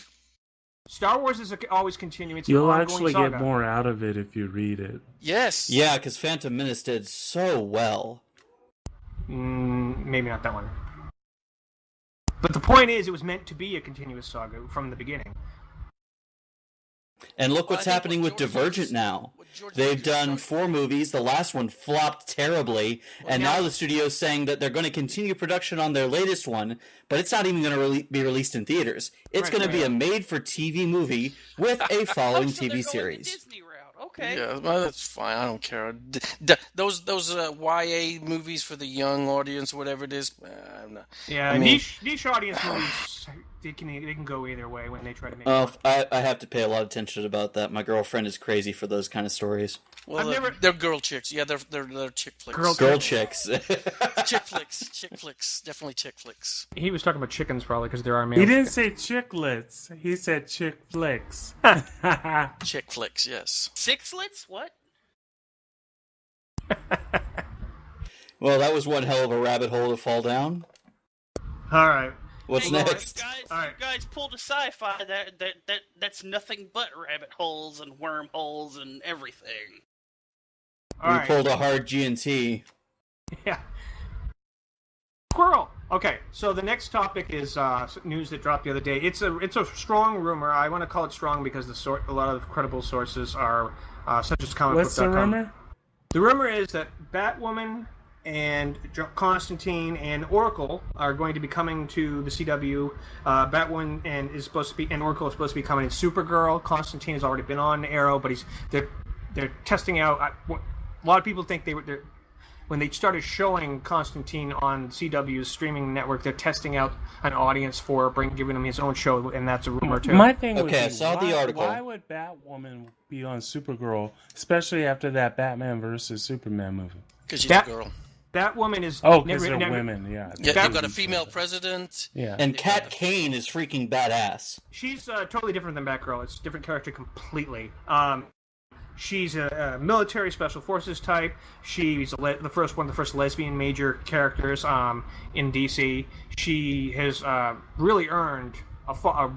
Star Wars is always continuing. It's an You'll ongoing actually saga. get more out of it if you read it. Yes. Yeah, because Phantom Menace did so well. Maybe not that one. But the point is, it was meant to be a continuous saga from the beginning. And look Well, what's I think happening what with George Divergent Lucas- now. what George They've Lucas is done trying- 4 movies. The last one flopped terribly, and now- now the studio's saying that they're going to continue production on their latest one, but it's not even going to be released in theaters. It's Right, going to be right. a made-for-TV movie with a following Oh, so they're TV going the series. Disney route. Okay. Yeah, well, that's fine. I don't care. Those YA movies for the young audience, whatever it is. I'm not, Yeah, I mean- niche audience movies. They can go either way when they try to make. Well, I have to pay a lot of attention about that. My girlfriend is crazy for those kind of stories. well, I've never- they're girl chicks. Yeah, they're chick flicks. Girl chicks. chick flicks, definitely chick flicks. He was talking about chickens probably because there are male. He didn't say chicklets. He said chick flicks. Chick flicks, yes. Sixlets? What? Well, that was one hell of a rabbit hole to fall down. All right. What's Hey, next? Guys, All right. you guys pulled a sci-fi that's nothing but rabbit holes and wormholes and everything. All We right. pulled a hard G&T. Yeah. Squirrel. Okay, so the next topic is news that dropped the other day. It's a strong rumor. I want to call it strong because a lot of credible sources are such as comicbook.com. What's the rumor? The rumor is that Batwoman and Constantine and Oracle are going to be coming to the CW. Batwoman is supposed to be, and Oracle is supposed to be coming in Supergirl. Constantine has already been on Arrow, but they're testing out. A lot of people think when they started showing Constantine on CW's streaming network, they're testing out an audience for giving him his own show, and that's a rumor too. My thing would Okay, be, I saw the article. Why would Batwoman be on Supergirl, especially after that Batman versus Superman movie? Because she's That- a girl. Batwoman is Oh, because they're women, yeah. Yeah, you've got a female president. Yeah. And Kat Kane is freaking badass. She's totally different than Batgirl. It's a different character completely. She's a military special forces type. She's one of the first lesbian major characters in DC. She has really earned a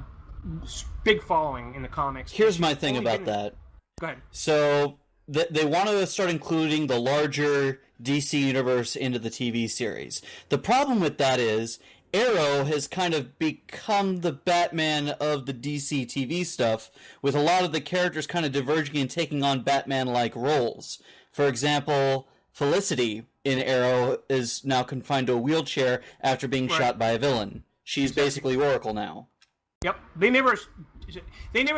big following in the comics. Here's She's my thing only about been- that. Go ahead. So they want to start including the larger DC universe into the TV series. The problem with that is Arrow has kind of become the Batman of the DC TV stuff, with a lot of the characters kind of diverging and taking on Batman-like roles. For example, Felicity in Arrow is now confined to a wheelchair after being Right. shot by a villain. She's basically Oracle now. Yep. They never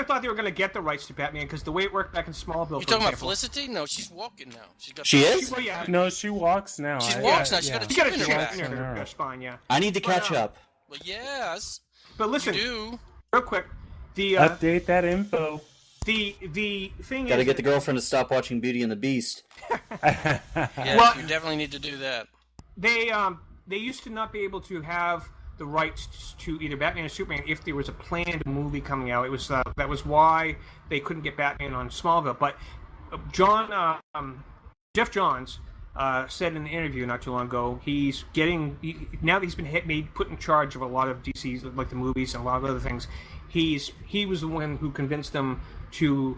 thought they were going to get the rights to Batman because the way it worked back in Smallville. You for talking about example- Felicity? No, she's walking now. She is? Well, yeah. No, she walks now. She I- walks now. yeah, She's got a yeah. She got a chip in her chip back. in her Alright. spine, yeah. I need to catch up. Well, yes, But you listen, do. real quick, the Update that info. the thing Gotta is get the girlfriend to stop watching Beauty and the Beast. Yeah, Well- you definitely need to do that. they used to not be able to have the rights to either Batman or Superman if there was a planned movie coming out. It was that was why they couldn't get Batman on Smallville. But Jeff Johns said in an interview not too long ago, now that he's been put in charge of a lot of DC's, like the movies and a lot of other things, he was the one who convinced them to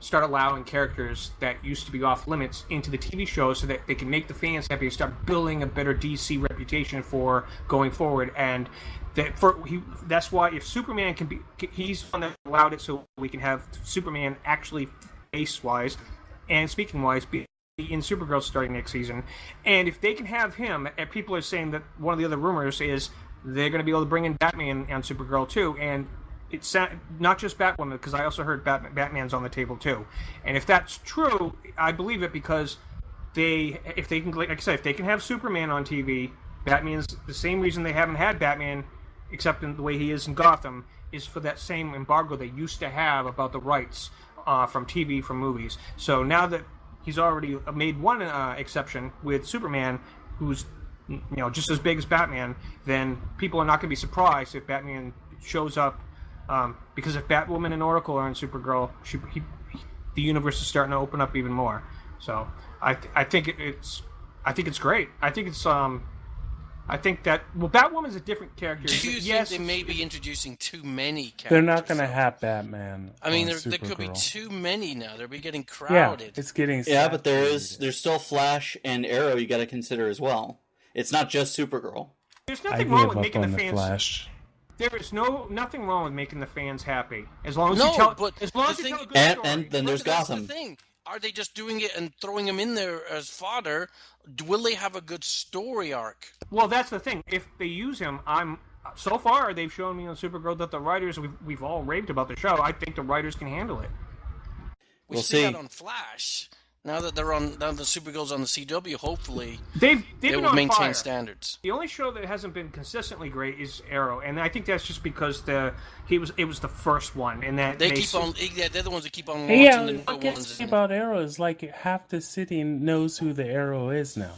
start allowing characters that used to be off limits into the TV show so that they can make the fans happy and start building a better DC reputation for going forward. And that's why if Superman can be, he's the one that allowed it so we can have Superman actually face-wise and speaking-wise be in Supergirl starting next season. And if they can have him, and people are saying that one of the other rumors is they're going to be able to bring in Batman and Supergirl too, and it's not just Batwoman, because I also heard Batman's on the table too. And if that's true, I believe it, because if they can, like I said, if they can have Superman on TV, Batman's the same reason they haven't had Batman, except in the way he is in Gotham, is for that same embargo they used to have about the rights from TV, from movies. So now that he's already made one exception with Superman, who's just as big as Batman, then people are not going to be surprised if Batman shows up. Because if Batwoman and Oracle are in Supergirl, the universe is starting to open up even more. So I think it's great. I think it's I think that Batwoman's a different character. Do you think they may be introducing too many characters? They're not going to have Batman. I mean, there could be too many now. They're getting crowded. Yeah, it's getting. Yeah, but there's still Flash and Arrow you got to consider as well. It's not just Supergirl. There's nothing wrong with making the fans. Flash. There is nothing wrong with making the fans happy, as long as you tell. But as long as you tell a good and, story. and then there's Gotham. That's the thing. Are they just doing it and throwing him in there as fodder? Will they have a good story arc? Well, that's the thing. If they use him, so far they've shown me on Supergirl that the writers, we've all raved about the show. I think the writers can handle it. We'll see that on Flash. Now that the Supergirl's on the CW, hopefully they will maintain standards. The only show that hasn't been consistently great is Arrow, and I think that's just because it was the first one, and that they're the ones that keep on launching the new what ones. gets me about Arrow is like half the city knows who the Arrow is now.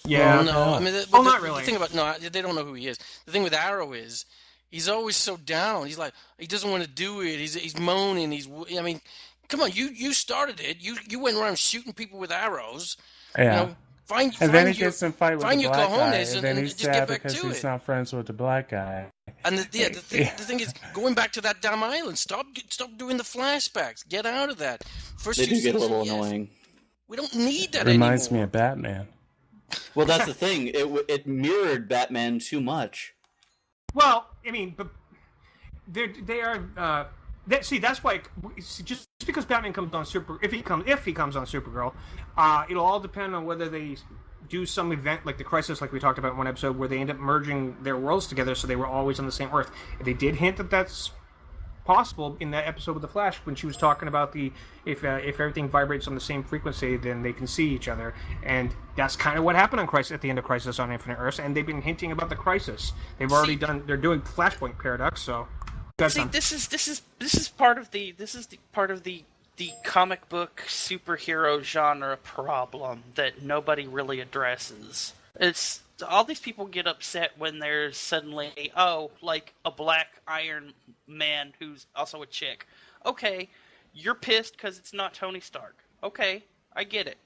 Yeah, no, I mean, not really. The thing about they don't know who he is. The thing with Arrow is he's always so down. He's like he doesn't want to do it. He's moaning. I mean. Come on, you started it. You went around shooting people with arrows. Yeah. Find then he gets in fight with the black guy, and then he's just get sad back because to he's it. not friends with the black guy. And the thing is, going back to that damn island. Stop doing the flashbacks. Get out of that. They do get a little annoying. We don't need that Reminds anymore. me of Batman. Well, that's the thing. It mirrored Batman too much. Well, I mean, but they are. That's why. Just because Batman comes on if he comes on Supergirl, it'll all depend on whether they do some event like the Crisis, like we talked about in one episode, where they end up merging their worlds together, so they were always on the same Earth. They did hint that that's possible in that episode with the Flash when she was talking about if everything vibrates on the same frequency, then they can see each other, and that's kind of what happened on Crisis at the end of Crisis on Infinite Earths, and they've been hinting about the Crisis. They've already they're doing Flashpoint Paradox, so. See, this is part of the comic book superhero genre problem that nobody really addresses. It's all these people get upset when there's suddenly like a black Iron Man who's also a chick. Okay, you're pissed because it's not Tony Stark. Okay, I get it.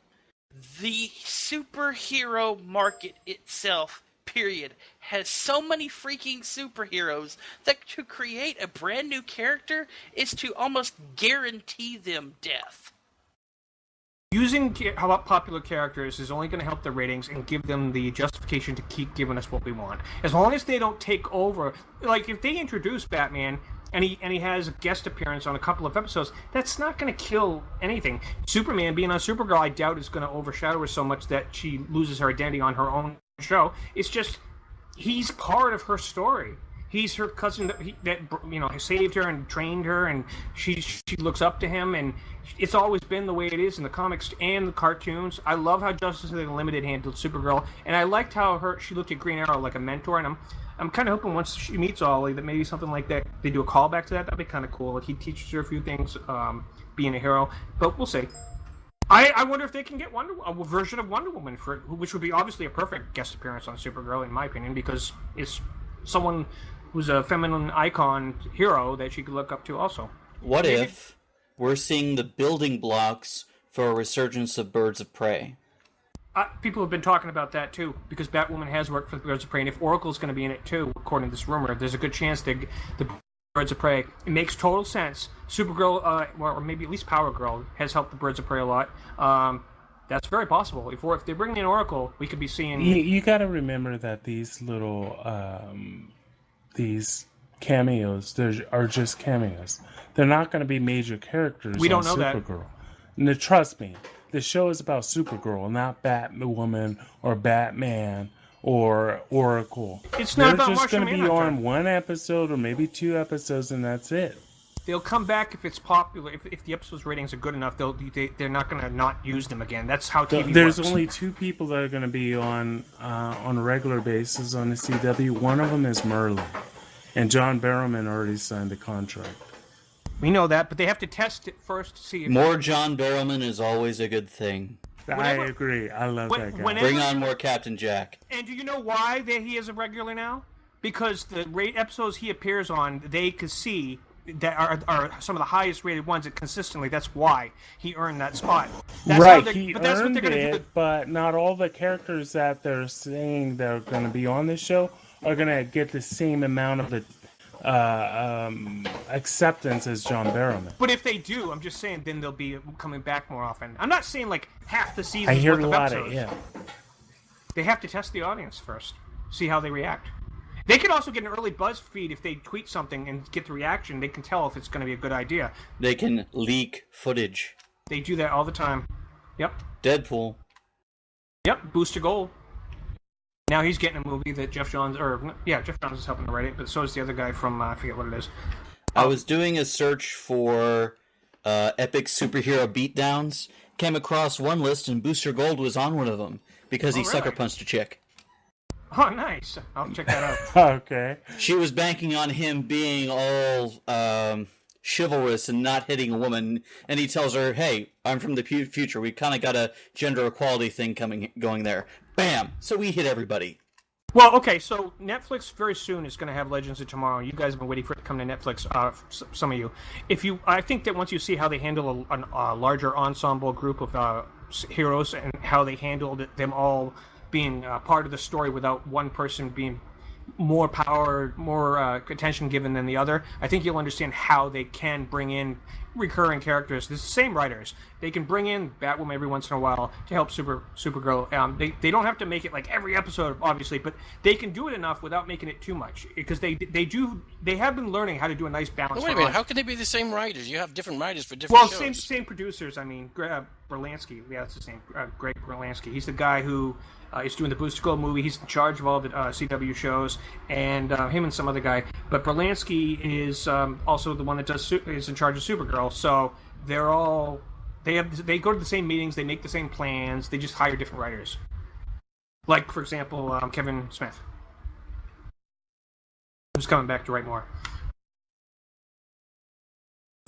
The superhero market itself, period, has so many freaking superheroes that to create a brand new character is to almost guarantee them death. Using popular characters is only going to help the ratings and give them the justification to keep giving us what we want. As long as they don't take over, like if they introduce Batman and he has a guest appearance on a couple of episodes, that's not going to kill anything. Superman being on Supergirl, I doubt is going to overshadow her so much that she loses her identity on her own show. It's just he's part of her story. He's her cousin that saved her and trained her, and she looks up to him, and it's always been the way it is in the comics and the cartoons. I love how Justice League Unlimited handled Supergirl, and I liked how she looked at Green Arrow like a mentor, and I'm kind of hoping once she meets Ollie that maybe something like that, they do a callback to that. That'd be kind of cool. Like he teaches her a few things, being a hero, but we'll see. I wonder if they can get a version of Wonder Woman for it, which would be obviously a perfect guest appearance on Supergirl, in my opinion, because it's someone who's a feminine icon hero that she could look up to also. What if we're seeing the building blocks for a resurgence of Birds of Prey? People have been talking about that too, because Batwoman has worked for the Birds of Prey, and if Oracle's going to be in it too, according to this rumor, there's a good chance that the Birds of Prey. It makes total sense. Supergirl, or maybe at least Power Girl, has helped the Birds of Prey a lot. That's very possible. If they're bringing in Oracle, we could be seeing. You got to remember that these little these cameos are just cameos. They're not going to be major characters. We don't know Supergirl. No, trust me. The show is about Supergirl, not Batwoman or Batman or Oracle. It's not about They're just going to be Manhunter. on one episode or maybe 2 episodes, and that's it. They'll come back if it's popular. If the episode's ratings are good enough, they're not going to not use them again. That's how TV There's works. only 2 people that are going to be on a regular basis on the CW. One of them is Merlin, and John Barrowman already signed the contract. We know that, but they have to test it first to see if... More John Barrowman is always a good thing. I agree. I love that guy. Bring on more Captain Jack. And do you know why he is a regular now? Because the episodes he appears on, they could see that are some of the highest rated ones, and consistently, that's why he earned that spot. That's right, how he but that's what earned they're going to do. it, but not all the characters that they're saying they're going to be on this show are going to get the same amount of the acceptance as John Barrowman. But if they do, I'm just saying, then they'll be coming back more often. I'm not saying like half the season's I hear worth a of lot episodes. of yeah. They have to test the audience first, see how they react. They could also get an early buzz feed if they tweet something and get the reaction. They can tell if it's going to be a good idea. They can leak footage. They do that all the time. Yep. Deadpool. Yep. Booster Gold. Now he's getting a movie that Jeff Johns is helping to write it, but so is the other guy from I forget what it is. I was doing a search for epic superhero beatdowns. Came across one list, and Booster Gold was on one of them because he sucker punched a chick. Oh, nice. I'll check that out. Okay. She was banking on him being all chivalrous and not hitting a woman, and he tells her, "Hey, I'm from the future. We kind of got a gender equality thing going there." Bam! So we hit everybody. Well, okay, so Netflix very soon is going to have Legends of Tomorrow. You guys have been waiting for it to come to Netflix, some of you. I think that once you see how they handle a larger ensemble group of heroes and how they handled them all being part of the story without one person being more power, more attention given than the other, I think you'll understand how they can bring in recurring characters. It's the same writers. They can bring in Batwoman every once in a while to help Supergirl. They don't have to make it like every episode, obviously, but they can do it enough without making it too much, because they have been learning how to do a nice balance. But wait a minute, how can they be the same writers? You have different writers for different shows. Same producers. I mean, Berlansky. Yeah, that's his name. Greg Berlansky. He's the guy who is doing the Booster Gold movie. He's in charge of all the CW shows, and him and some other guy. But Berlansky is also the one that is in charge of Supergirl. So they go to the same meetings. They make the same plans. They just hire different writers. Like, for example, Kevin Smith, who's coming back to write more.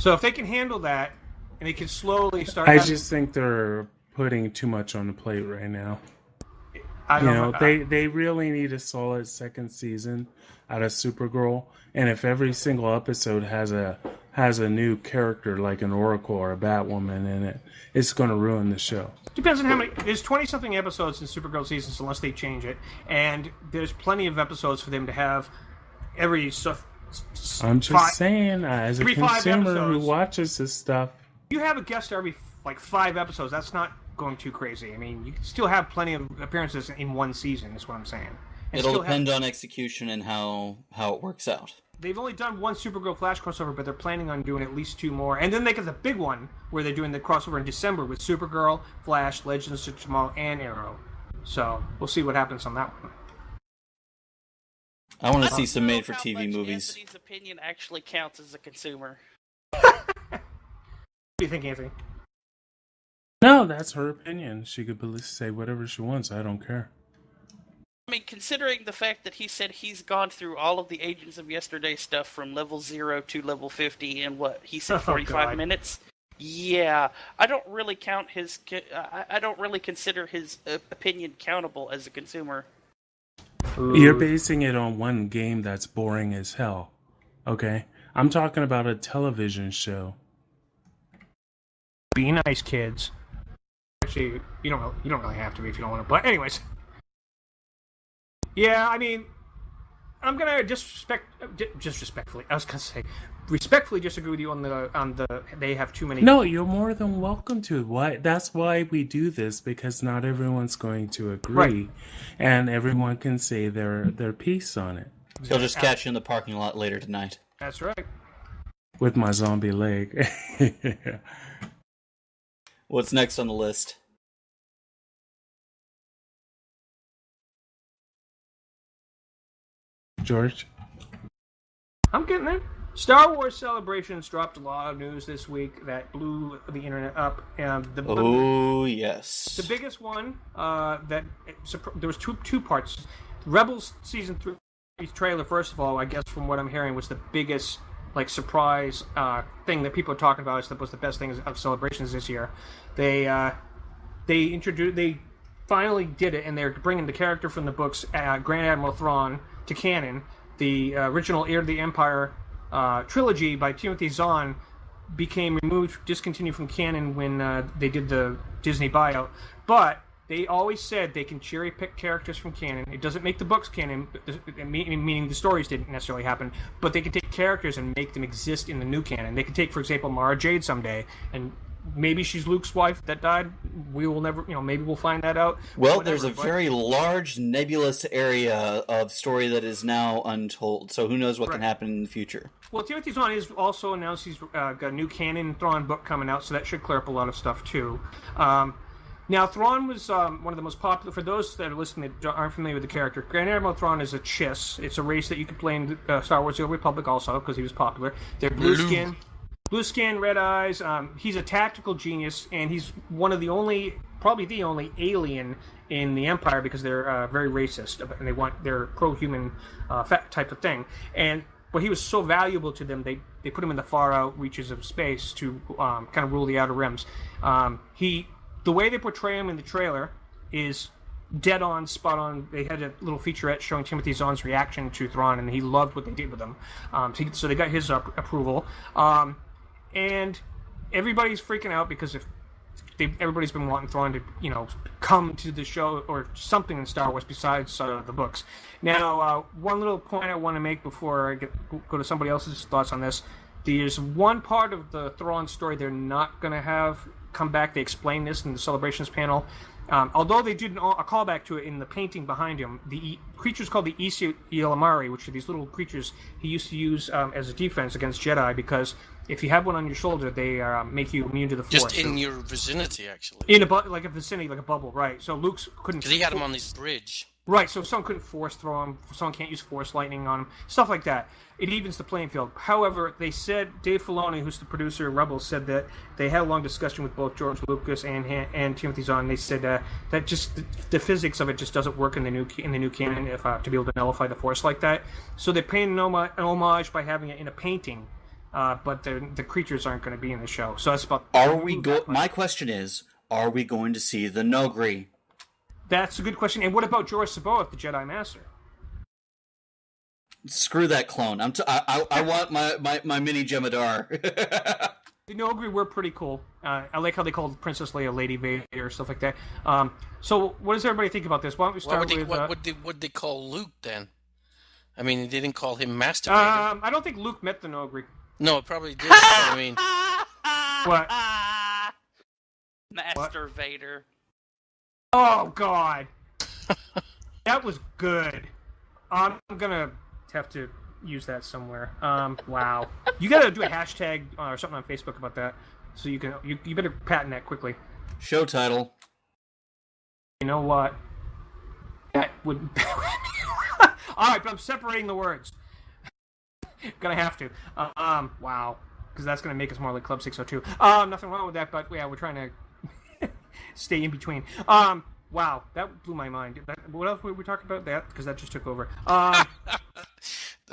So if they can handle that, and they can slowly start... I just think they're putting too much on the plate right now. They really need a solid second season out of Supergirl, and if every single episode has a new character like an Oracle or a Batwoman in it, it's going to ruin the show. Depends on how many... There's 20-something episodes in Supergirl seasons, unless they change it, and there's plenty of episodes for them to have every... I'm just saying, as a consumer who watches this stuff... You have a guest every, 5 episodes. That's not going too crazy. I mean, you can still have plenty of appearances in one season, is what I'm saying. It'll depend on execution and how it works out. They've only done one Supergirl Flash crossover, but they're planning on doing at least 2 more. And then they get the big one, where they're doing the crossover in December with Supergirl, Flash, Legends of Tomorrow, and Arrow. So, we'll see what happens on that one. I want to see some made-for-TV movies. Anthony's opinion actually counts as a consumer. What do you think, Anthony? No, that's her opinion. She could say whatever she wants. I don't care. I mean, considering the fact that he said he's gone through all of the Agents of Yesterday stuff from level 0 to level 50 in, 45 minutes? Yeah, I don't really count his. I don't really consider his opinion countable as a consumer. You're basing it on one game that's boring as hell. Okay? I'm talking about a television show. Be nice, kids. Actually, you don't really have to be if you don't want to. But anyways, yeah, I mean, I'm gonna disrespectfully. I was gonna say respectfully disagree with you on the they have too many. No, you're more than welcome to. Why? That's why we do this, because not everyone's going to agree, Right. and everyone can say their piece on it. He'll just catch you in the parking lot later tonight. That's right. With my zombie leg. What's next on the list? George? I'm getting there. Star Wars Celebrations dropped a lot of news this week that blew the internet up, and Yes. the biggest one there was two parts. Rebels season 3 trailer, first of all, I guess from what I'm hearing, was the biggest surprise thing that people are talking about. Was the best thing of Celebrations this year. They finally did it, and they're bringing the character from the books, Grand Admiral Thrawn, to canon. The original Heir to the Empire trilogy by Timothy Zahn became discontinued from canon when they did the Disney buyout. But they always said they can cherry pick characters from canon. It doesn't make the books canon, meaning the stories didn't necessarily happen, but they can take characters and make them exist in the new canon. They can take, for example, Mara Jade someday, and maybe she's Luke's wife that died. We will never, maybe we'll find that out. Well, there's a very large nebulous area of story that is now untold, so who knows what can happen in the future. Well, Timothy Zahn is also announced he's got a new canon Thrawn book coming out, so that should clear up a lot of stuff too. Now, Thrawn was one of the most popular. For those that are listening that aren't familiar with the character, Grand Admiral Thrawn is a Chiss. It's a race that you can play in Star Wars: The Old Republic also, because he was popular. They're blue skin, red eyes. He's a tactical genius, and he's one of the only, probably the only alien in the Empire, because they're very racist, and they're pro-human type of thing. But he was so valuable to them, they put him in the far out reaches of space to kind of rule the Outer Rims. The way they portray him in the trailer is dead on, spot on. They had a little featurette showing Timothy Zahn's reaction to Thrawn, and he loved what they did with him. So they got his approval. And everybody's freaking out because everybody's been wanting Thrawn to, come to the show or something in Star Wars besides the books. Now, one little point I want to make before I go to somebody else's thoughts on this. There's one part of the Thrawn story they're not going to have come back. They explained this in the Celebrations panel. Although they did a callback to it in the painting behind him, the creatures called the Isi Yelamari, which are these little creatures he used to use as a defense against Jedi, because if you have one on your shoulder, they make you immune to the Force. Just in your vicinity, actually. In a vicinity, like a bubble, right? So Luke couldn't. Because he had him on this bridge. Right, so someone couldn't force throw him, someone can't use force lightning on him, stuff like that. It evens the playing field. However, they said, Dave Filoni, who's the producer of Rebels, said that they had a long discussion with both George Lucas and Timothy Zahn. They said that just the physics of it just doesn't work in the new canon to be able to nullify the force like that. So they paid an homage by having it in a painting, but the creatures aren't going to be in the show. So that's about. My question is, are we going to see the Nogri? That's a good question. And what about Jorah Saboth, the Jedi Master? Screw that clone. I want my mini Jemadar. The Nogri were pretty cool. I like how they called Princess Leia Lady Vader, stuff like that. So what does everybody think about this? Why don't we start with... What would they call Luke, then? I mean, they didn't call him Master Vader. I don't think Luke met the Nogri. No, it probably did. I mean... What? Master Vader. Oh, God. That was good. I'm going to have to use that somewhere. Wow. You got to do a hashtag or something on Facebook about that. So you better patent that quickly. Show title. You know what? That would... All right, but I'm separating the words. Gonna have to. Wow. Because that's going to make us more like Club 602. Nothing wrong with that, but yeah, we're trying to... stay in between. Wow, that blew my mind. What else were we talking about? That because that just took over. That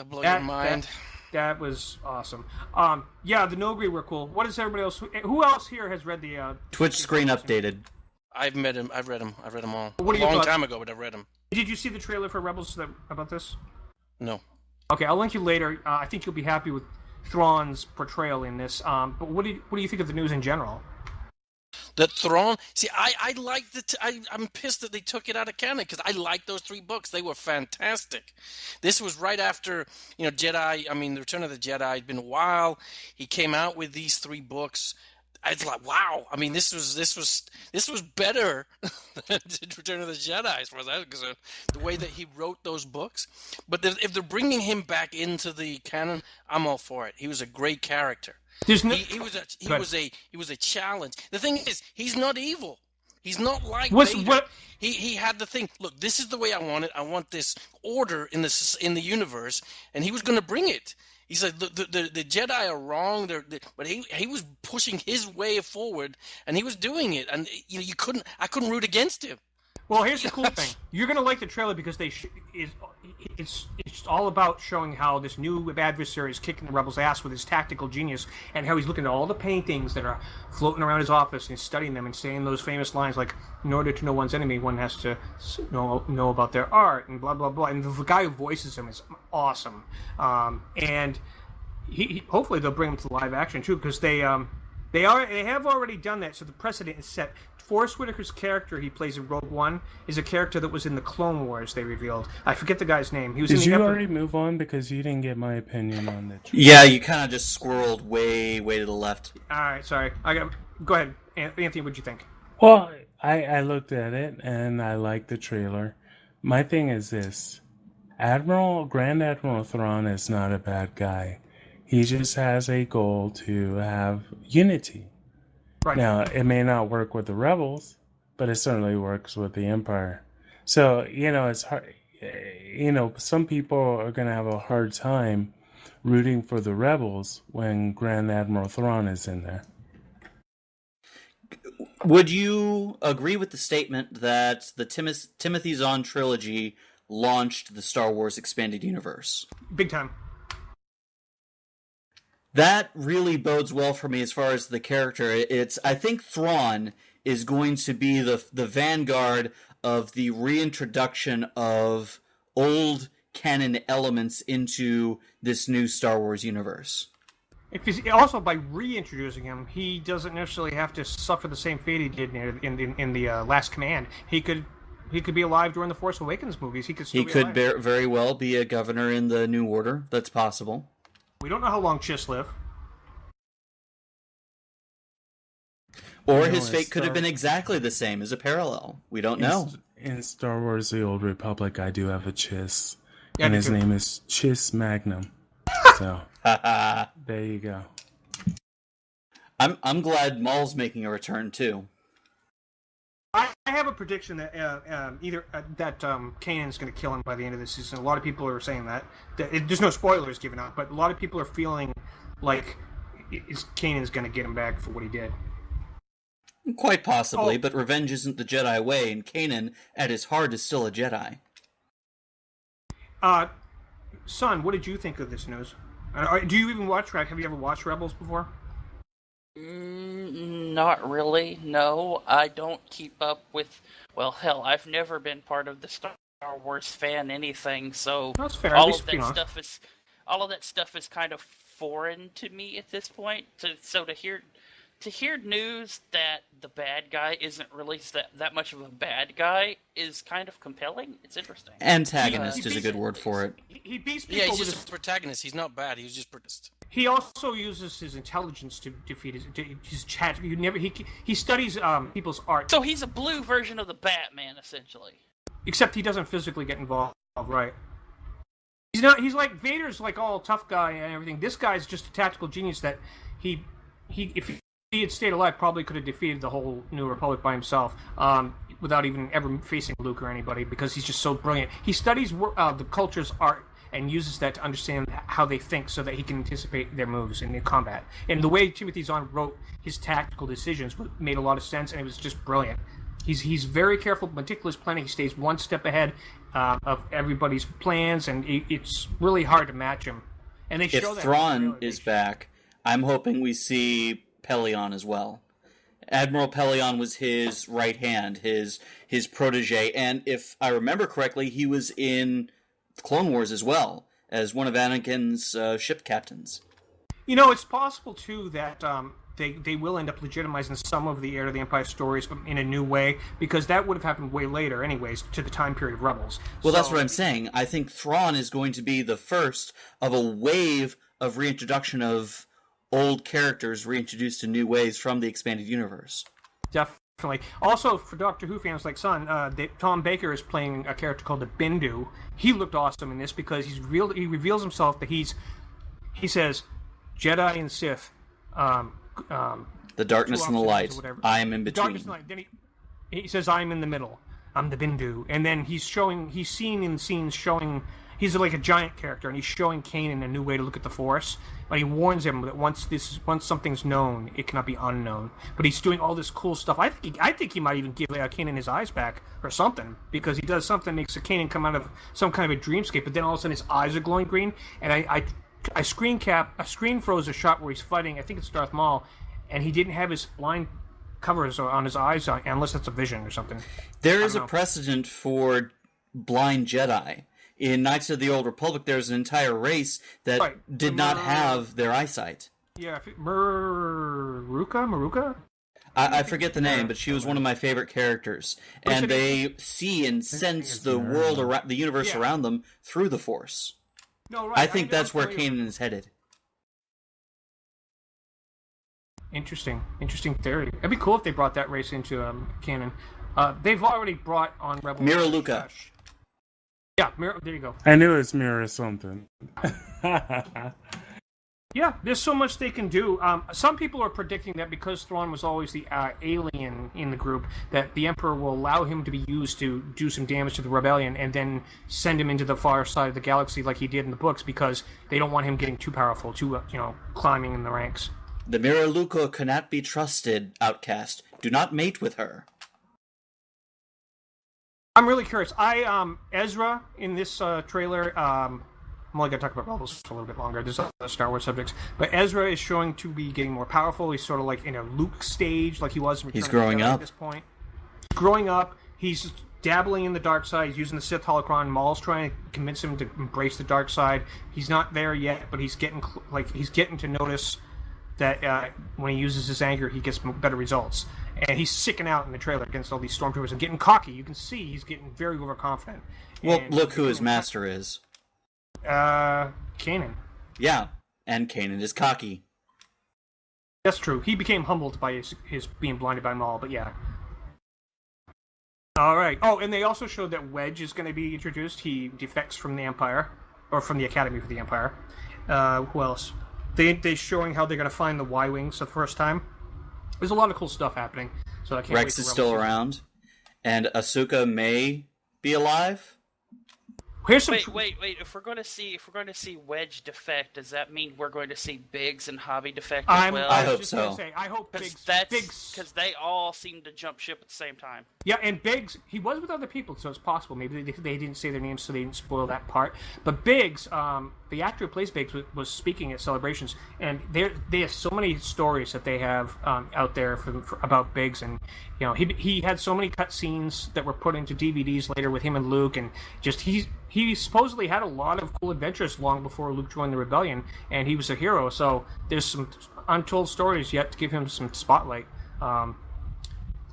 blew your mind. That was awesome. Yeah, the Nogri were cool. What is everybody else? Who else here has read the Twitch screen updated. I've met him. I've read him. I've read them all. What are a your long thoughts? time ago, but I've read them. Did you see the trailer for Rebels about this? No. Okay, I'll link you later. I think you'll be happy with Thrawn's portrayal in this. But what do you think of the news in general? That Thrawn. See, I liked it. I'm pissed that they took it out of canon because I liked those 3 books. They were fantastic. This was right after Jedi. I mean, the Return of the Jedi had been a while. He came out with these 3 books. I was like, wow. I mean, this was better than Return of the Jedi, as far as I was concerned. The way that he wrote those books. But if they're bringing him back into the canon, I'm all for it. He was a great character. He was a challenge. The thing is, he's not evil. He's not like Vader. He had the thing. Look, this is the way I want it. I want this order in the universe, and he was going to bring it. He said the Jedi are wrong, but he was pushing his way forward, and he was doing it. And I couldn't root against him. Well, here's the cool thing. You're going to like the trailer because it's all about showing how this new adversary is kicking the rebels' ass with his tactical genius, and how he's looking at all the paintings that are floating around his office and he's studying them and saying those famous lines like, "In order to know one's enemy, one has to know about their art," and blah blah blah. And the guy who voices him is awesome. And he hopefully they'll bring him to live action too, because they have already done that. So the precedent is set. Forrest Whitaker's character he plays in Rogue One is a character that was in the Clone Wars. They revealed. I forget the guy's name. He was. Did you already move on because you didn't get my opinion on it? Yeah, you kind of just squirreled way to the left. All right, sorry. Go ahead, Anthony. What'd you think? Well, I looked at it and I liked the trailer. My thing is this: Grand Admiral Thrawn is not a bad guy. He just has a goal to have unity. Right. Now, it may not work with the rebels, but it certainly works with the Empire. So, it's hard. Some people are going to have a hard time rooting for the rebels when Grand Admiral Thrawn is in there. Would you agree with the statement that the Timothy Zahn trilogy launched the Star Wars expanded universe? Big time. That really bodes well for me as far as the character. I think Thrawn is going to be the vanguard of the reintroduction of old canon elements into this new Star Wars universe. Also, by reintroducing him, he doesn't necessarily have to suffer the same fate he did in the Last Command. He could be alive during the Force Awakens movies. He could very well be a governor in the New Order. That's possible. We don't know how long Chiss lived. Or his fate could have been exactly the same as a parallel. We don't know. In Star Wars The Old Republic, I do have a Chiss. Yeah, and his name is Chiss Magnum. So, there you go. I'm glad Maul's making a return, too. I have a prediction that Kanan's going to kill him by the end of the season. A lot of people are saying that. There's no spoilers given out, but a lot of people are feeling like Kanan's going to get him back for what he did. Quite possibly, but revenge isn't the Jedi way, and Kanan, at his heart, is still a Jedi. Son, what did you think of this news? Do you even watch? Have you ever watched Rebels before? Not really, no. I don't keep up with... Well, hell, I've never been part of the Star Wars fan anything, so... That's fair. All of that stuff is kind of foreign to me at this point. So to hear news that the bad guy isn't really that much of a bad guy is kind of compelling. It's interesting. Antagonist is a good word for it. He beats people. Yeah, he's just a protagonist. He's not bad. He's just protagonists. He also uses his intelligence to defeat his chat. He studies people's art. So he's a blue version of the Batman, essentially. Except he doesn't physically get involved, right? He's not. He's like Vader's, like all tough guy and everything. This guy's just a tactical genius that if he had stayed alive, probably could have defeated the whole New Republic by himself, without even ever facing Luke or anybody, because he's just so brilliant. He studies the culture's art and uses that to understand how they think so that he can anticipate their moves in combat. And the way Timothy Zahn wrote his tactical decisions made a lot of sense, and it was just brilliant. He's very careful, meticulous planning. He stays one step ahead of everybody's plans, and it's really hard to match him. And they if show that Thrawn is back, I'm hoping we see Pelion as well. Admiral Pelion was his right hand, his protege, and if I remember correctly, he was in Clone Wars as well as one of Anakin's ship captains. You know, it's possible too that they will end up legitimizing some of the Heir to the Empire stories in a new way, because that would have happened way later, anyways, to the time period of Rebels. Well, that's what I'm saying. I think Thrawn is going to be the first of a wave of reintroduction of old characters reintroduced in new ways from the expanded universe. Definitely. Also, for Doctor Who fans like Son, Tom Baker is playing a character called the Bindu. He looked awesome in this because he reveals himself that he says, Jedi and Sith, the darkness and the light. I am in between. Darkness and light. Then he says, I'm in the middle. I'm the Bindu. And then he's seen in scenes showing, he's like a giant character, and he's showing Kanan a new way to look at the Force. But he warns him that once something's known, it cannot be unknown. But he's doing all this cool stuff. I think he might even give Kanan his eyes back or something, because he does something that makes Kanan come out of some kind of a dreamscape. But then all of a sudden his eyes are glowing green, and I screen froze a shot where he's fighting. I think it's Darth Maul, and he didn't have his blind covers on his eyes, unless it's a vision or something. There is a precedent for blind Jedi. In Knights of the Old Republic, there's an entire race that did not have their eyesight. Yeah, Maruka? I forget the name, but she was one of my favorite characters. And they see and sense the world, the universe around them through the Force. No, right. I think that's where Kanan is headed. Interesting theory. It'd be cool if they brought that race into canon. They've already brought on Rebel. Mira Luca. Yeah, there you go. I knew it was Mira something. Yeah, there's so much they can do. Some people are predicting that because Thrawn was always the alien in the group, that the Emperor will allow him to be used to do some damage to the rebellion and then send him into the far side of the galaxy like he did in the books, because they don't want him getting too powerful, too climbing in the ranks. The Mira Luca cannot be trusted, Outcast. Do not mate with her. I'm really curious. Ezra in this trailer. I'm only going to talk about Rebels a little bit longer. There's other Star Wars subjects, but Ezra is showing to be getting more powerful. He's sort of like in a Luke stage, like he was in Return He's growing up at this point. He's growing up. He's dabbling in the dark side. He's using the Sith holocron. Maul's trying to convince him to embrace the dark side. He's not there yet, but he's getting to notice that when he uses his anger, he gets better results. And he's sicking out in the trailer against all these stormtroopers and getting cocky. You can see he's getting very overconfident. Well, look who his master is. Kanan. Yeah, and Kanan is cocky. That's true. He became humbled by his being blinded by Maul, but yeah. All right. Oh, and they also showed that Wedge is going to be introduced. He defects from the Empire, or from the Academy for the Empire. Who else? They're showing how they're going to find the Y-Wings for the first time. There's a lot of cool stuff happening. So I can't Rex wait is still around, and Ahsoka may be alive. Here's some wait. If we're going to see Wedge defect, does that mean we're going to see Biggs and Hobby defect as well? I hope so. I hope Biggs, Biggs, because they all seem to jump ship at the same time. Yeah, and Biggs, he was with other people, so it's possible. Maybe they didn't say their names, so they didn't spoil that part. But Biggs, the actor who plays Biggs, was speaking at Celebrations, and they have so many stories that they have out there about Biggs, and he had so many cut scenes that were put into DVDs later with him and Luke, and just he supposedly had a lot of cool adventures long before Luke joined the rebellion, and he was a hero. So there's some untold stories yet to give him some spotlight.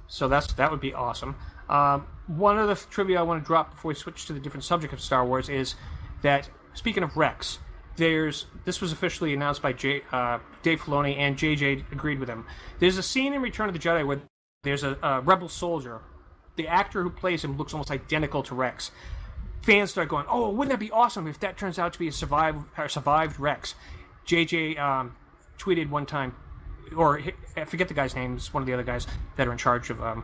So that would be awesome. One of the trivia I want to drop before we switch to the different subject of Star Wars is that, speaking of Rex, this was officially announced by Dave Filoni, and JJ agreed with him. There's a scene in Return of the Jedi where there's a rebel soldier. The actor who plays him looks almost identical to Rex. Fans start going, "Oh, wouldn't that be awesome if that turns out to be a survived Rex?" JJ tweeted one time, or I forget the guy's name. It's one of the other guys that are in charge of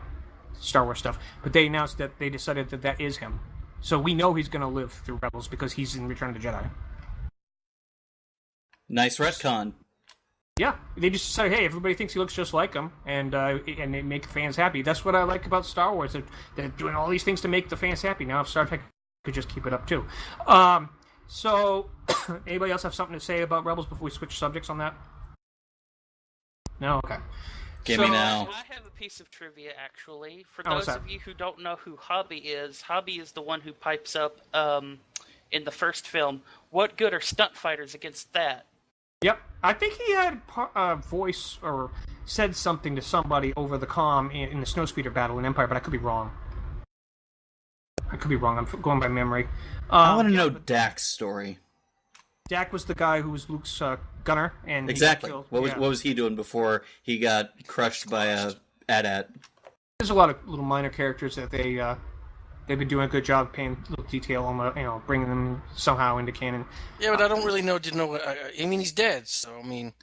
Star Wars stuff. But they announced that they decided that is him. So we know he's going to live through Rebels because he's in Return of the Jedi. Nice retcon. Yeah, they just decided, hey, everybody thinks he looks just like him, and they make fans happy. That's what I like about Star Wars. They're doing all these things to make the fans happy. Now, if Star Trek could just keep it up too. So, anybody else have something to say about Rebels before we switch subjects on that? No? Okay. Give me now. I have a piece of trivia, actually. For what's those that? of you who don't know who Hobby is the one who pipes up in the first film. What good are stunt fighters against that? Yep. I think he had a voice or said something to somebody over the comm in the snowspeeder battle in Empire, but I could be wrong. I'm going by memory. I want to know Dak's story. Dak was the guy who was Luke's gunner, and Exactly. he got What killed. was what was he doing before he got crushed by a AT-AT? There's a lot of little minor characters that they've been doing a good job of paying little detail on, bringing them somehow into canon. Yeah, but I don't really know. I mean, he's dead, so I mean,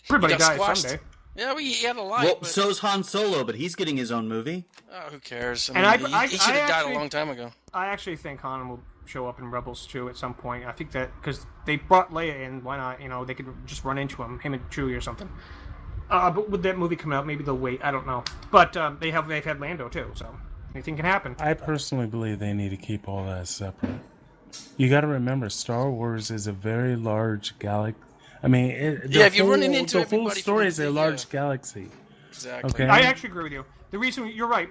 Everybody he got dies squashed. someday. Yeah, well, he had a life. Well, but, so's Han Solo, but he's getting his own movie. oh, who cares? And he should have died a long time ago. I actually think Han will show up in Rebels 2 at some point. I think that because they brought Leia in, why not? They could just run into him and Chewie or something. But with that movie coming out, maybe they'll wait. I don't know. But they've had Lando too, so anything can happen. I personally believe they need to keep all that separate. You got to remember, Star Wars is a very large galaxy. I mean, if you're running into the whole everybody story from is a large galaxy. Exactly. Okay. I actually agree with you. The reason you're right,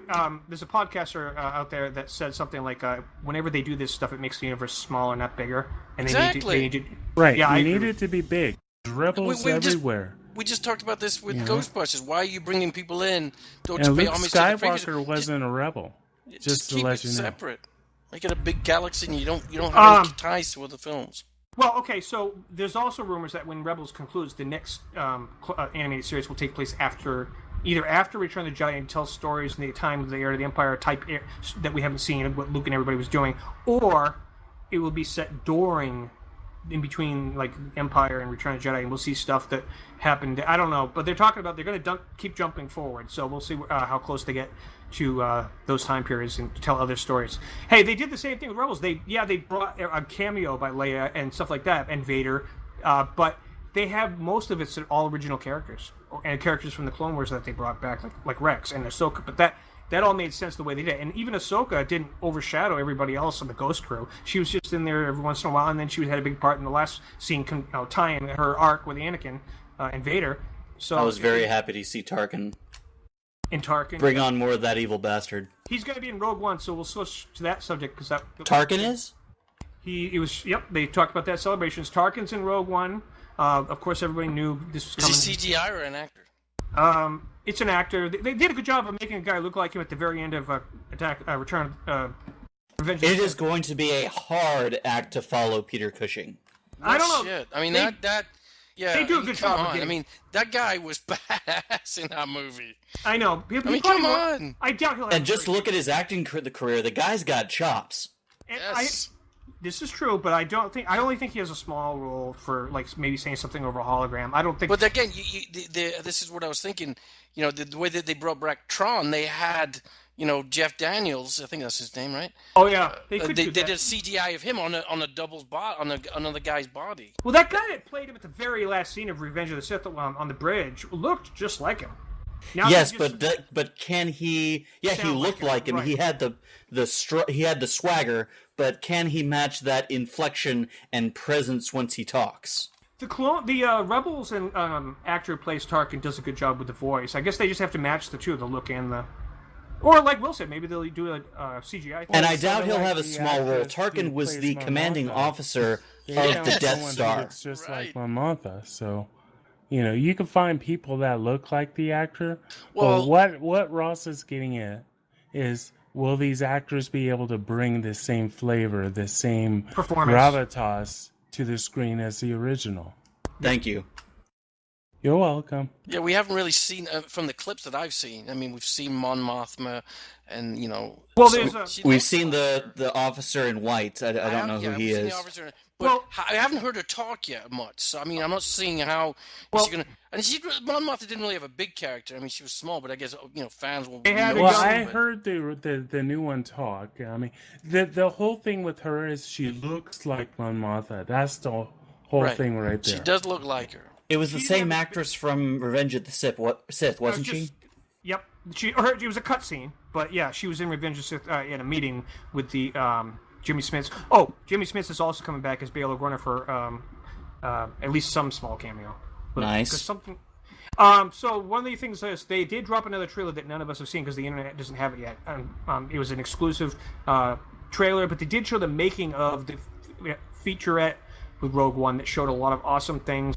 there's a podcaster out there that said something like, whenever they do this stuff, it makes the universe smaller, not bigger. And Exactly. They need to, Right. Yeah, I you agree need with it to be big. Rebels everywhere. We just talked about this with Yeah. Ghostbusters. Why are you bringing people in? Don't And you pay Luke homage to the previous- Skywalker wasn't a rebel. Just to keep let it you know. separate. Make it a big galaxy, and you don't have any ties to other films. Well, okay, so there's also rumors that when Rebels concludes, the next animated series will take place either after Return of the Jedi and tell stories in the time of the Heir to the Empire type that we haven't seen, what Luke and everybody was doing, or it will be set during, in between, like, Empire and Return of the Jedi, and we'll see stuff that happened. I don't know, but they're talking about they're going to keep jumping forward, so we'll see how close they get to those time periods and tell other stories. Hey, they did the same thing with Rebels. They brought a cameo by Leia and stuff like that, and Vader, but they have most of it's all original characters and characters from the Clone Wars that they brought back, like Rex and Ahsoka. But that all made sense the way they did, and even Ahsoka didn't overshadow everybody else on the Ghost crew. She was just in there every once in a while, and then she had a big part in the last scene, tying her arc with Anakin and Vader. So I was very happy to see Tarkin. In Tarkin, Bring on more of that evil bastard. he's going to be in Rogue One, so we'll switch to that subject because Tarkin is? He was. Yep, they talked about that celebrations. Tarkin's in Rogue One. Of course, everybody knew this was coming. Is he CGI or an actor? It's an actor. They did a good job of making a guy look like him at the very end of Return of Revenge. It is going to be a hard act to follow Peter Cushing. I don't know. Shit. I mean, They- yeah. they do a good job of on. getting- I mean, that guy was badass in that movie. I know. I mean, come on. I doubt he'll. And just look at his acting career. The guy's got chops. Yes. This is true, but I only think he has a small role for, like, maybe saying something over a hologram. I don't think. But again, this is what I was thinking. The way that they brought back Tron, they had Jeff Daniels. I think that's his name, right? Oh yeah, they could They do did that. a CGI of him on a double's body, on another guy's body. Well, that guy that played him at the very last scene of Revenge of the Sith on the bridge looked just like him. Now Yes, they just- but can he? Yeah, he Sound looked like like him, him. He right. had he had the swagger. But can he match that inflection and presence once he talks? The Rebels and actor who plays Tarkin does a good job with the voice. I guess they just have to match the two, the look and the. Or like Will said, maybe they'll do a CGI thing. And I sort doubt of he'll like have a the small role. actress who Tarkin was plays the Mon commanding Mothma. officer They of found the Death someone who Star. looks just Right. like Mon so you can find people that look like the actor. Well- but what Ross is getting at is, will these actors be able to bring the same flavor, the same Performance. gravitas to the screen as the original? Thank you. You're welcome. Yeah, we haven't really seen from the clips that I've seen. I mean, we've seen Mon Mothma, and Well, so there's a- she We've looks seen like the officer in white. I don't know who he we've seen is. the officer, but Well- I haven't heard her talk yet much. So I mean, I'm not seeing how Well- she's gonna. And Mon Mothma didn't really have a big character. I mean, she was small, but I guess fans will. They had know a Well, young- some I of it. heard the new one talk. I mean, the whole thing with her is she looks like Mon Mothma. That's the whole Right. thing right there. She does look like her. It was the She same never- actress from Revenge of the Sith, wasn't she? Yep. It was a cutscene, but yeah, she was in Revenge of the Sith in a meeting with the Jimmy Smits is also coming back as Bail Organa for at least some small cameo. Nice. Something. So one of the things is they did drop another trailer that none of us have seen because the internet doesn't have it yet. It was an exclusive trailer, but they did show the making of the featurette with Rogue One that showed a lot of awesome things.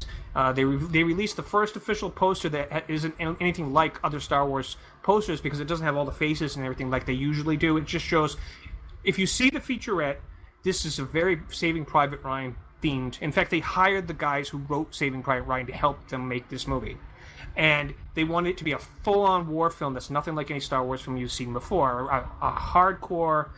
They released the first official poster that isn't anything like other Star Wars posters because it doesn't have all the faces and everything like they usually do. It just shows, if you see the featurette, this is a very Saving Private Ryan themed. In fact, they hired the guys who wrote Saving Private Ryan to help them make this movie. And they wanted it to be a full-on war film that's nothing like any Star Wars film you've seen before. A hardcore,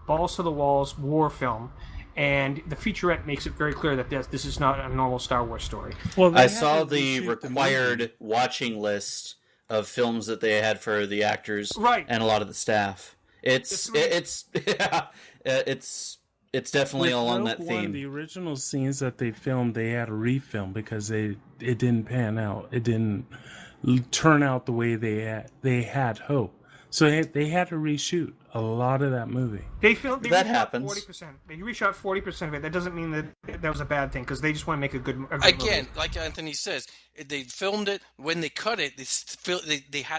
balls to the walls war film. And the featurette makes it very clear that this is not a normal Star Wars story. Well, I saw the required watching list of films that they had for the actors and a lot of the staff. It's definitely With along Rogue that theme. One, the original scenes that they filmed, they had to refilm because it didn't pan out. It didn't turn out the way they had hoped. So they had to reshoot a lot of that movie. They happens. 40%. They reshot 40% of it. That doesn't mean that was a bad thing because they just want to make a good movie. Again, like Anthony says, they filmed it. When they cut it, they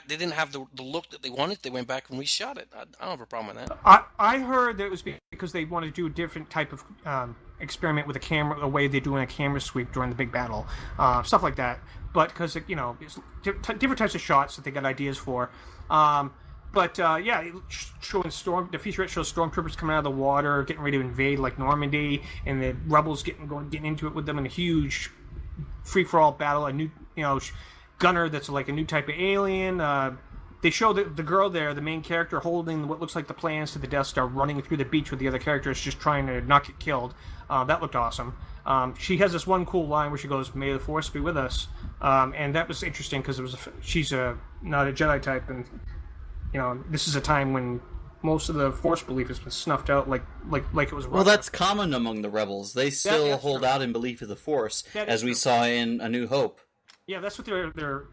didn't have the look that they wanted. They went back and reshot it. I don't have a problem with that. I heard that it was because they wanted to do a different type of experiment with a camera, a way they do in a camera sweep during the big battle, stuff like that. But because it's different types of shots that they got ideas for. Showing the featurette shows stormtroopers coming out of the water, getting ready to invade like Normandy, and the rebels getting into it with them in a huge free-for-all battle. A new gunner that's like a new type of alien. They show the girl there, the main character, holding what looks like the plans to the Death Star, running through the beach with the other characters, just trying to not get killed. That looked awesome. She has this one cool line where she goes, "May the Force be with us," and that was interesting because she's not a Jedi type, and this is a time when most of the Force belief has been snuffed out, like it was. Well, that's common among the rebels. They still hold out in belief of the Force, as we saw in A New Hope. Yeah, that's what their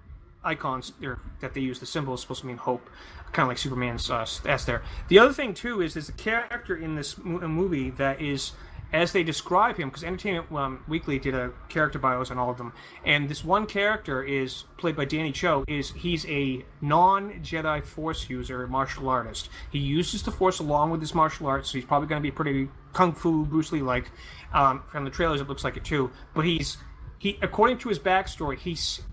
icons that they use. The symbol is supposed to mean hope, kind of like Superman's S there. The other thing too is there's a character in this movie that is, as they describe him, because Entertainment Weekly did a character bios on all of them, and this one character is played by Danny Cho. He's a non-Jedi Force user, martial artist. He uses the Force along with his martial arts, so he's probably going to be pretty kung fu Bruce Lee like. From the trailers, it looks like it too. But he, according to his backstory,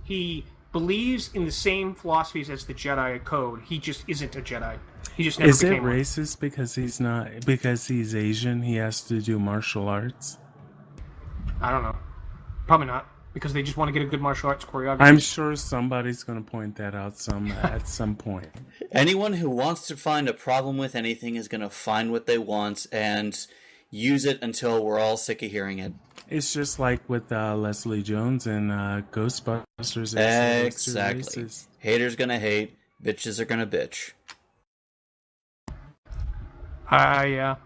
he believes in the same philosophies as the Jedi Code. He just isn't a Jedi. He just never became one. Is it racist because he's Asian? He has to do martial arts. I don't know. Probably not, because they just want to get a good martial arts choreography. I'm sure somebody's going to point that out at some point. Anyone who wants to find a problem with anything is going to find what they want and use it until we're all sick of hearing it. It's just like with Leslie Jones and Ghostbusters. Exactly. Haters gonna hate, bitches are gonna bitch. Yeah.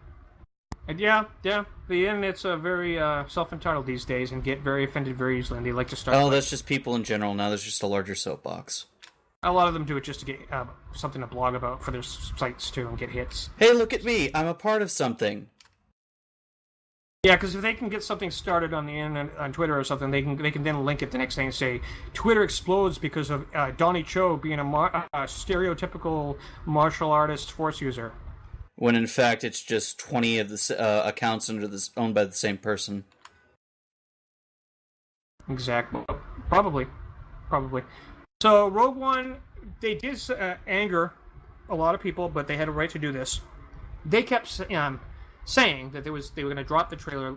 The internet's very self-entitled these days and get very offended very easily, and they like to start. Oh, that's just people in general. Now there's just a larger soapbox. A lot of them do it just to get something to blog about for their sites too and get hits. Hey, look at me! I'm a part of something. Yeah, because if they can get something started on the internet, on Twitter or something, they can then link it the next day and say Twitter explodes because of Donnie Cho being a stereotypical martial artist Force user. When in fact it's just 20 of the accounts owned by the same person. Exactly. Probably. So Rogue One, they did anger a lot of people, but they had a right to do this. They kept saying that they were going to drop the trailer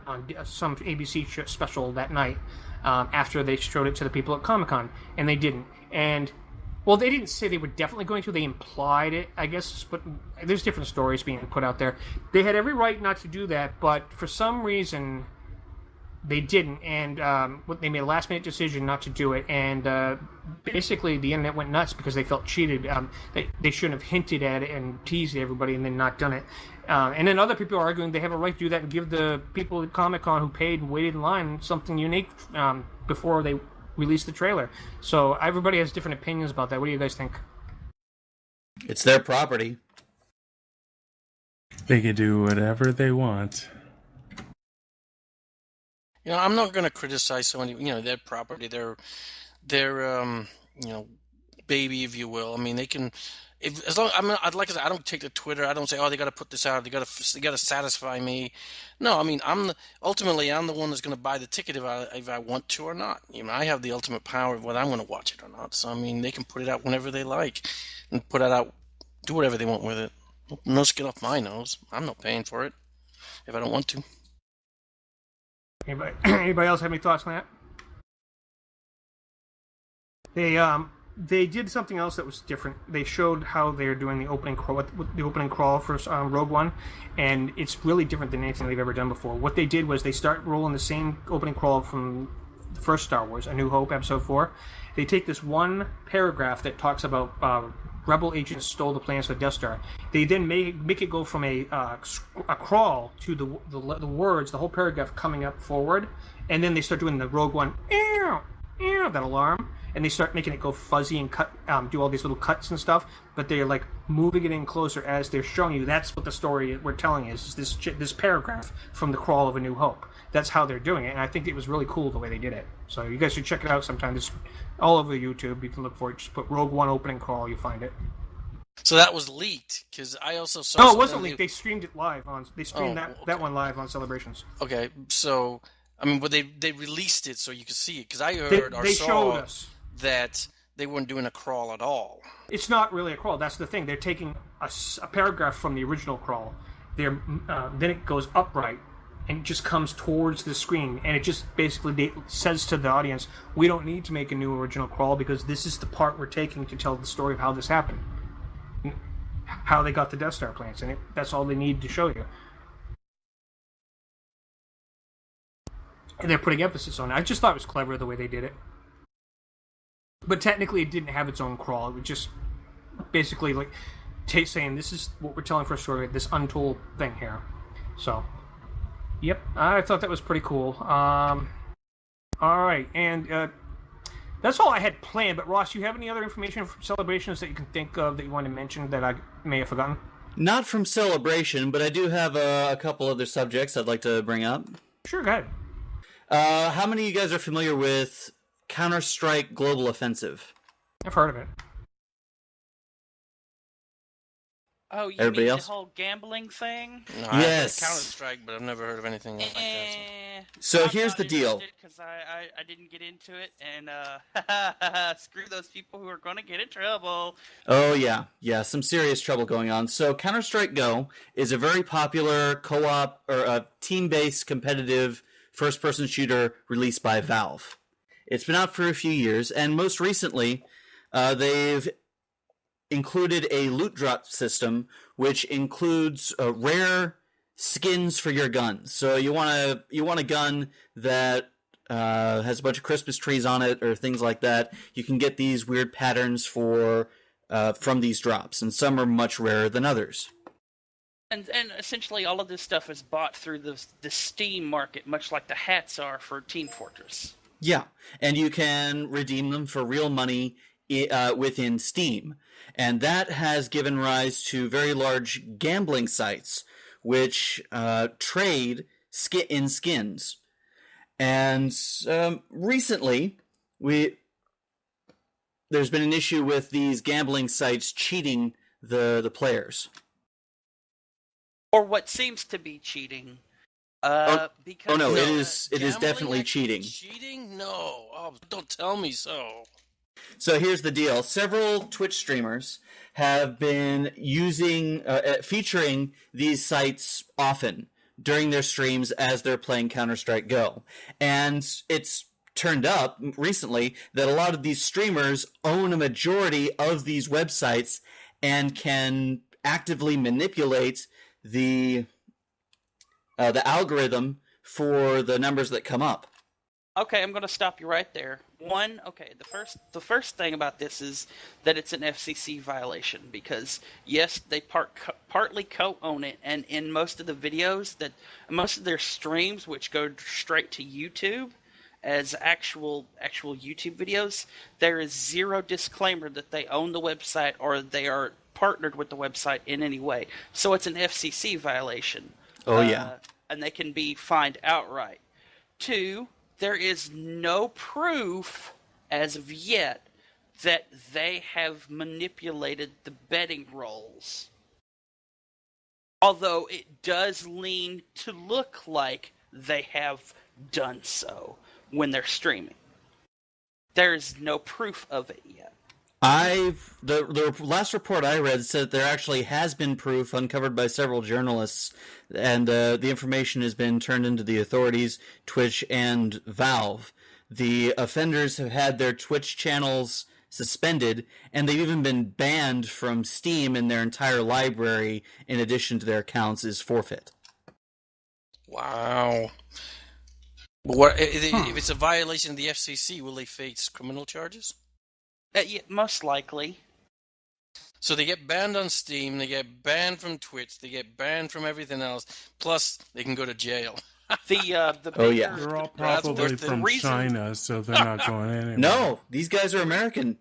on some ABC special that night after they showed it to the people at Comic-Con, and they didn't. And, well, they didn't say they were definitely going to. They implied it, I guess, but there's different stories being put out there. They had every right not to do that, but for some reason they didn't, and they made a last-minute decision not to do it, and basically the internet went nuts because they felt cheated. They shouldn't have hinted at it and teased everybody and then not done it. And then other people are arguing they have a right to do that and give the people at Comic-Con who paid and waited in line something unique before they release the trailer. So everybody has different opinions about that. What do you guys think? It's their property. They can do whatever they want. I'm not going to criticize somebody, their property, their baby, if you will. I mean, they can, as long, I'd like I said, I don't take to Twitter. I don't say, oh, they got to put this out. They got to satisfy me. No, I mean, ultimately I'm the one that's going to buy the ticket if I want to or not. I have the ultimate power of whether I'm going to watch it or not. So I mean, they can put it out whenever they like, and put it out, do whatever they want with it. No skin off my nose. I'm not paying for it if I don't want to. Anybody else have any thoughts on that? They did something else that was different. They showed how they're doing the opening crawl for Rogue One, and it's really different than anything they've ever done before. What they did was they start rolling the same opening crawl from the first Star Wars, A New Hope, Episode 4. They take this one paragraph that talks about Rebel agents stole the plans for the Death Star. They then make it go from a crawl to the words, the whole paragraph coming up forward, and then they start doing the Rogue One, that alarm, and they start making it go fuzzy and cut, do all these little cuts and stuff. But they're like moving it in closer as they're showing you. That's what the story we're telling is this paragraph from the crawl of A New Hope. That's how they're doing it, and I think it was really cool the way they did it. So you guys should check it out sometime. It's all over YouTube. You can look for it. Just put Rogue One opening crawl. You find it. So that was leaked because I also saw. No, it wasn't leaked. They streamed it live on. They streamed that one live on Celebrations. Okay, so I mean, but they released it so you could see it because I heard they showed us that they weren't doing a crawl at all. It's not really a crawl. That's the thing. They're taking a paragraph from the original crawl. Then it goes upright and it just comes towards the screen, and it just basically says to the audience, we don't need to make a new original crawl because this is the part we're taking to tell the story of how this happened, how they got the Death Star plans, and that's all they need to show you. And they're putting emphasis on it. I just thought it was clever the way they did it. But technically it didn't have its own crawl. It was just basically like saying, this is what we're telling for a story, this untold thing here. So, yep, I thought that was pretty cool. All right, and that's all I had planned. But Ross, do you have any other information from Celebrations that you can think of that you want to mention that I may have forgotten? Not from Celebration, but I do have a couple other subjects I'd like to bring up. Sure, go ahead. How many of you guys are familiar with Counter-Strike Global Offensive? I've heard of it. Oh, you Everybody mean else? the whole gambling thing? No, Yes. I've heard Counter-Strike, but I've never heard of anything like that. So here's the deal. Because I didn't get into it, and screw those people who are going to get in trouble. Oh, yeah, some serious trouble going on. So Counter-Strike Go is a very popular co-op or a team-based competitive first-person shooter released by Valve. It's been out for a few years, and most recently, they've included a loot drop system, which includes rare skins for your guns. So you want a gun that has a bunch of Christmas trees on it or things like that. You can get these weird patterns from these drops, and some are much rarer than others. And essentially all of this stuff is bought through the Steam market, much like the hats are for Team Fortress. Yeah, and you can redeem them for real money within Steam. And that has given rise to very large gambling sites which trade in skins. And recently, there's been an issue with these gambling sites cheating the players. Or what seems to be cheating. Because no, it is definitely cheating. Cheating? No. Oh, don't tell me so. So here's the deal. Several Twitch streamers have been featuring these sites often during their streams as they're playing Counter-Strike Go. And it's turned up recently that a lot of these streamers own a majority of these websites and can actively manipulate the algorithm for the numbers that come up. Okay, I'm going to stop you right there. The first thing about this is that it's an FCC violation because yes, they partly co-own it, and in most of the videos most of their streams, which go straight to YouTube as actual YouTube videos, there is zero disclaimer that they own the website or they are partnered with the website in any way. So it's an FCC violation. Oh, yeah. And they can be fined outright. 2, there is no proof as of yet that they have manipulated the betting rolls. Although it does lean to look like they have done so when they're streaming. There's no proof of it yet. The last report I read said there actually has been proof uncovered by several journalists, and the information has been turned into the authorities, Twitch and Valve. The offenders have had their Twitch channels suspended, and they've even been banned from Steam, and their entire library, in addition to their accounts, is forfeit. Wow. What if it's a violation of the FCC? Will they face criminal charges? Yeah, most likely. So they get banned on Steam, they get banned from Twitch, they get banned from everything else. Plus, they can go to jail. The Oh, yeah. They're all probably from China, so they're not going anywhere. No, these guys are American.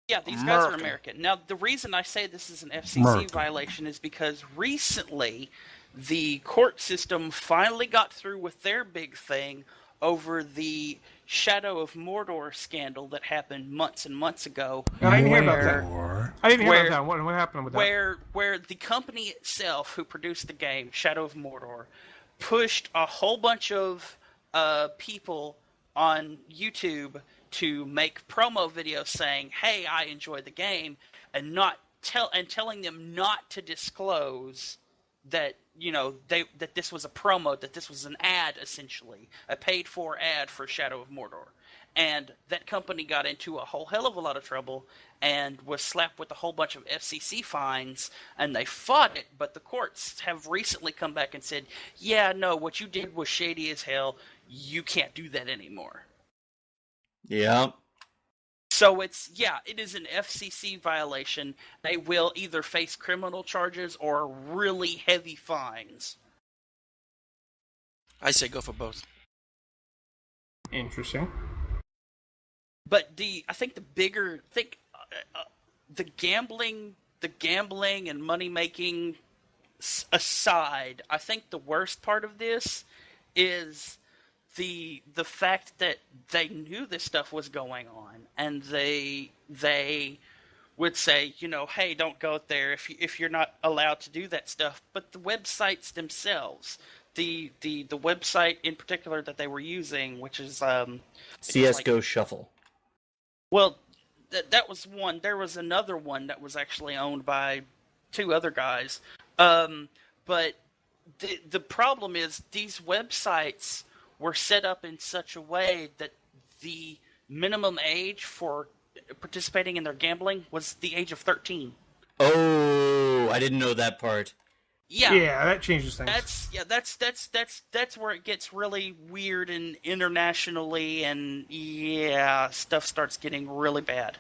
Yeah, these guys are American. Now, the reason I say this is an FCC violation is because recently the court system finally got through with their big thing over the Shadow of Mordor scandal that happened months and months ago. I didn't hear about that. I didn't hear about that. What happened with that? Where the company itself, who produced the game, Shadow of Mordor, pushed a whole bunch of people on YouTube to make promo videos saying, "Hey, I enjoy the game," and telling them not to disclose that that this was a promo, that this was an ad, essentially a paid-for ad for Shadow of Mordor. And that company got into a whole hell of a lot of trouble and was slapped with a whole bunch of FCC fines, and they fought it, but the courts have recently come back and said, yeah, no, what you did was shady as hell. You can't do that anymore. Yeah. So it is an FCC violation. They will either face criminal charges or really heavy fines. I say go for both. Interesting. But I think the bigger the gambling and money making aside, I think the worst part of this is the fact that they knew this stuff was going on, and they would say, hey, don't go there if you're not allowed to do that stuff. But the websites themselves, the website in particular that they were using, which is CS:GO Shuffle. Well, that was one. There was another one that was actually owned by 2 other guys. But the problem is these websites were set up in such a way that the minimum age for participating in their gambling was the age of 13. Oh, I didn't know that part. Yeah, that changes things. That's where it gets really weird and internationally, and stuff starts getting really bad.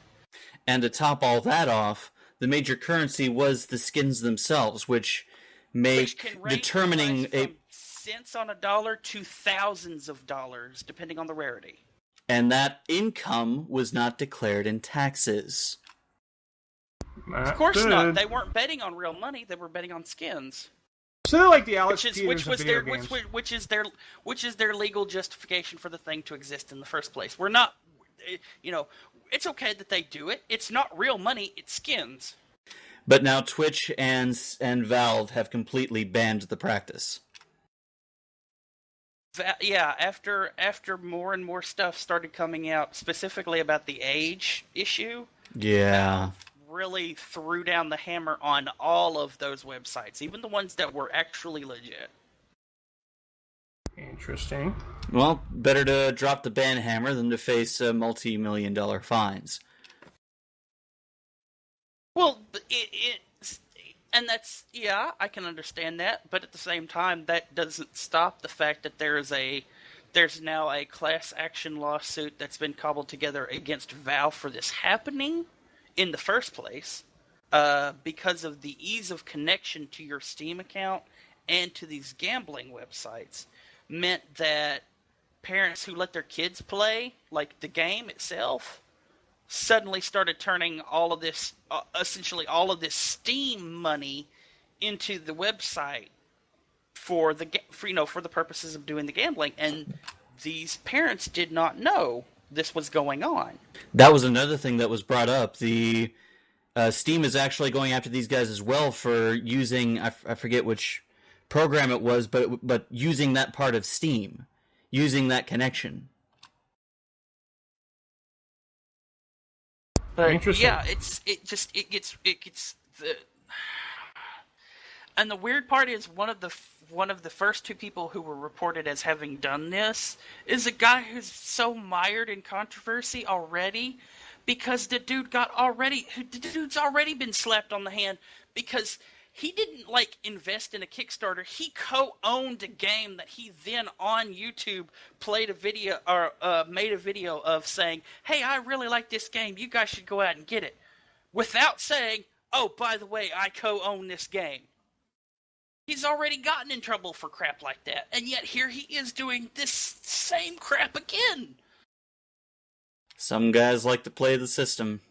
And to top all that off, the major currency was the skins themselves, which make determining from cents on a dollar to thousands of dollars, depending on the rarity. And that income was not declared in taxes. Of course not. They weren't betting on real money. They were betting on skins. So they're like the Alex Peters of video games. Which is their legal justification for the thing to exist in the first place. We're not, it's okay that they do it. It's not real money. It's skins. But now Twitch and Valve have completely banned the practice. After more and more stuff started coming out, specifically about the age issue. Yeah. Really threw down the hammer on all of those websites, even the ones that were actually legit. Interesting. Well, better to drop the ban hammer than to face multi-million-dollar fines. Well, and that's, I can understand that, but at the same time, that doesn't stop the fact that there's now a class action lawsuit that's been cobbled together against Valve for this happening in the first place, because of the ease of connection to your Steam account and to these gambling websites, meant that parents who let their kids play, like the game itself, suddenly started turning all of this, essentially all of this Steam money into the website for the purposes of doing the gambling, and these parents did not know this was going on. That was another thing that was brought up. The Steam is actually going after these guys as well for using, I forget which program it was, but using that part of Steam, using that connection. But Interesting. yeah, it gets the. And the weird part is one of the first two people who were reported as having done this is a guy who's so mired in controversy already, because the dude's already been slapped on the hand because he didn't invest in a Kickstarter. He co-owned a game that he then on YouTube played a video or made a video of saying, "Hey, I really like this game. You guys should go out and get it," without saying, "Oh, by the way, I co-own this game." He's already gotten in trouble for crap like that, and yet here he is doing this same crap again. Some guys like to play the system.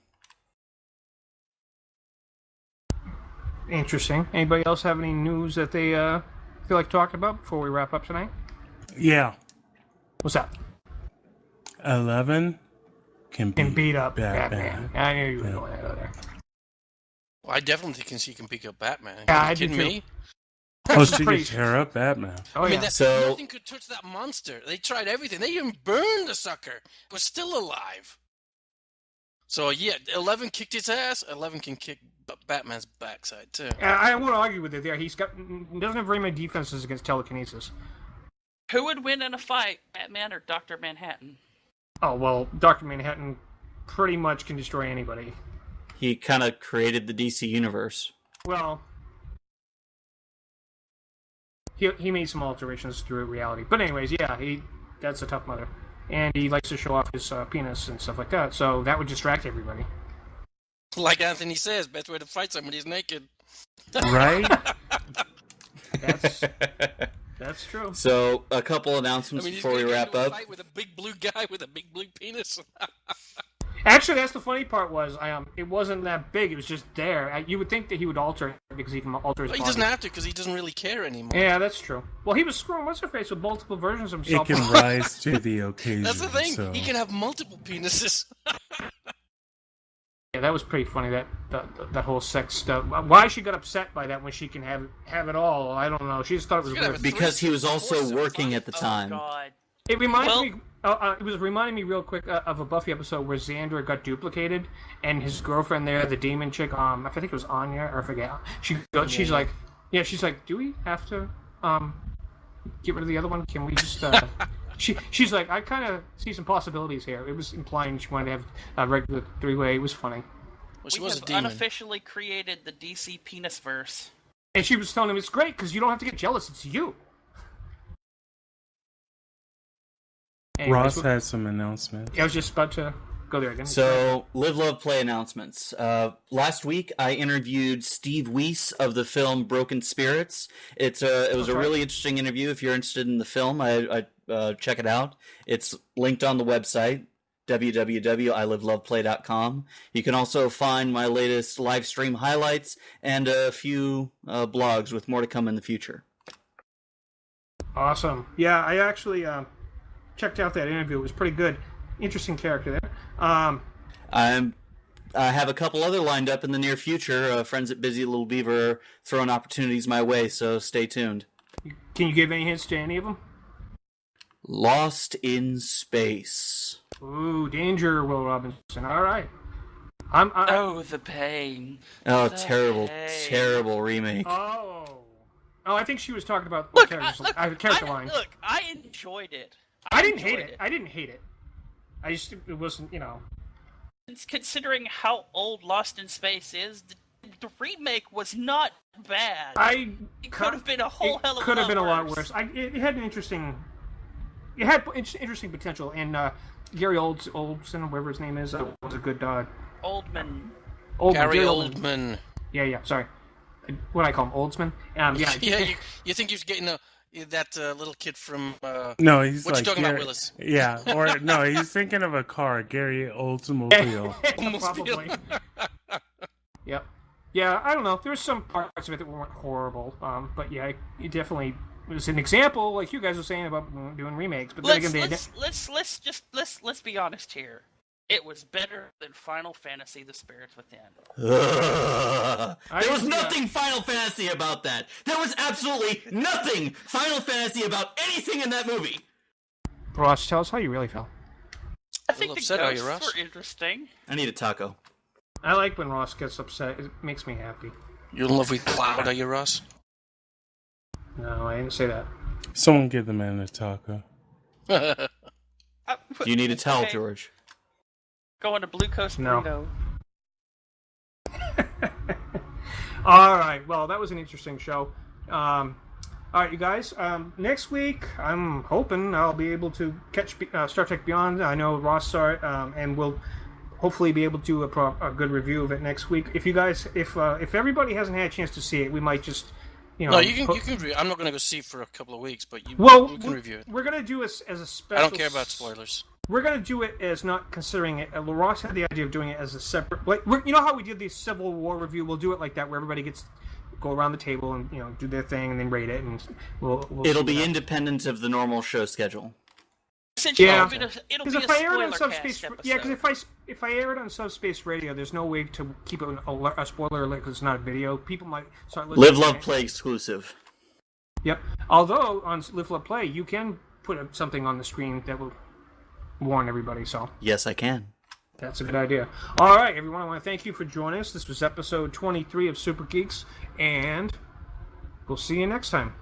Interesting. Anybody else have any news that they feel like talking about before we wrap up tonight? Yeah. What's that? 11 can beat up Batman. I knew you were going to go there. Well, I definitely think she can pick up Batman. Yeah, Are you I do kidding too. me? Oh, she could tear up Batman. Oh, I mean, yeah. nothing could touch that monster. They tried everything. They even burned the sucker. It was still alive. So, yeah, 11 kicked his ass. 11 can kick Batman's backside, too. I won't argue with it there. He doesn't have very many defenses against telekinesis. Who would win in a fight, Batman or Dr. Manhattan? Oh, well, Dr. Manhattan pretty much can destroy anybody. He kind of created the DC universe. Well, he made some alterations through reality. But anyways, yeah, that's a tough mother. And he likes to show off his penis and stuff like that, so that would distract everybody. Like Anthony says, best way to fight somebody is naked. Right? That's true. So, a couple announcements before we wrap up. Fight with a big blue guy with a big blue penis. Actually, that's the funny part was, it wasn't that big, it was just there. You would think that he would alter it because he can alter his body. He doesn't have to because he doesn't really care anymore. Yeah, that's true. Well, he was screwing what's-her-face with multiple versions of It himself. can rise to the occasion. That's the thing. So. He can have multiple penises. Yeah, that was pretty funny, that whole sex stuff. Why she got upset by that when she can have it all, I don't know. She just thought it was weird. Because he was also working at the time. Oh, God. It reminds me. It was reminding me real quick of a Buffy episode where Xander got duplicated, and his girlfriend there, the demon chick, I think it was Anya, or I forget. She's like, do we have to get rid of the other one? Can we just? She's like, I kind of see some possibilities here. It was implying she wanted to have a regular three-way. It was funny. Well, she We was a have demon. unofficially created the DC penis verse. And she was telling him it's great because you don't have to get jealous. It's you. Anyways, Ross has some announcements. I was just about to go there again. So, Live, Love, Play announcements. Last week, I interviewed Steve Weiss of the film Broken Spirits. It was a really interesting interview. If you're interested in the film, I check it out. It's linked on the website, www.iliveloveplay.com. You can also find my latest live stream highlights and a few blogs with more to come in the future. Awesome. Yeah, I actually checked out that interview. It was pretty good. Interesting character there. I have a couple other lined up in the near future. Friends at Busy Little Beaver are throwing opportunities my way, so stay tuned. Can you give any hints to any of them? Lost in Space. Ooh, danger, Will Robinson. All right. Oh, the pain. Oh, The terrible, pain. terrible remake. Oh, I think she was talking about Look, character lines. Look, I enjoyed it. I didn't hate enjoyed it. I didn't hate it. It wasn't, Considering how old Lost in Space is, the remake was not bad. It could have been a whole hell of a lot could have been a lot worse. worse. It had an interesting. It had interesting potential, and Gary Oldson, whatever his name is, was a good Oldman. Gary Oldman. Yeah. Sorry, what do I call him, Oldsman? Yeah. Yeah, you think he was getting That little kid from. No, he's What like you talking Gary, about, Willis? Yeah, or no, he's thinking of a car, Gary Oldsmobile. Probably. Yep. Yeah, I don't know. There's some parts of it that weren't horrible, but yeah, it definitely was an example, like you guys were saying about doing remakes. But then again, let's be honest here. It was better than Final Fantasy: The Spirits Within. There was nothing Final Fantasy about that. There was absolutely nothing Final Fantasy about anything in that movie. Ross, tell us how you really feel. I think the upset, are you, ghosts Ross? were interesting. I need a taco. I like when Ross gets upset. It makes me happy. You're in love with Cloud, are you, Ross? No, I didn't say that. Someone give the man a taco. Do you need a towel, Okay. George? Going to Blue Coast No. Burrito. All right. Well, that was an interesting show. All right, you guys. Next week, I'm hoping I'll be able to catch Star Trek Beyond. I know Ross saw it, and we'll hopefully be able to do a good review of it next week. If you guys, if everybody hasn't had a chance to see it, we might just, No, you can. I'm not going to go see it for a couple of weeks, but you can review it. We're going to do it as a special. I don't care about spoilers. We're going to do it as not considering it. Ross had the idea of doing it as a separate, like, you know how we did the Civil War review. We'll do it like that, where everybody gets go around the table and do their thing and then rate it, and we'll It'll be independent of the normal show schedule. Essentially, Yeah. it'll be a if I air it spoiler on cast Subspace, episode. yeah, because if I air it on Subspace Radio, there's no way to keep it a spoiler alert because it's not a video. People might start listening. Live, to Love, it. Play exclusive. Yep. Although on Live, Love, Play, you can put something on the screen that will warn everybody. So Yes, I can. that's a good idea. All right, everyone. I want to thank you for joining us. This was episode 23 of Super Geeks, and we'll see you next time.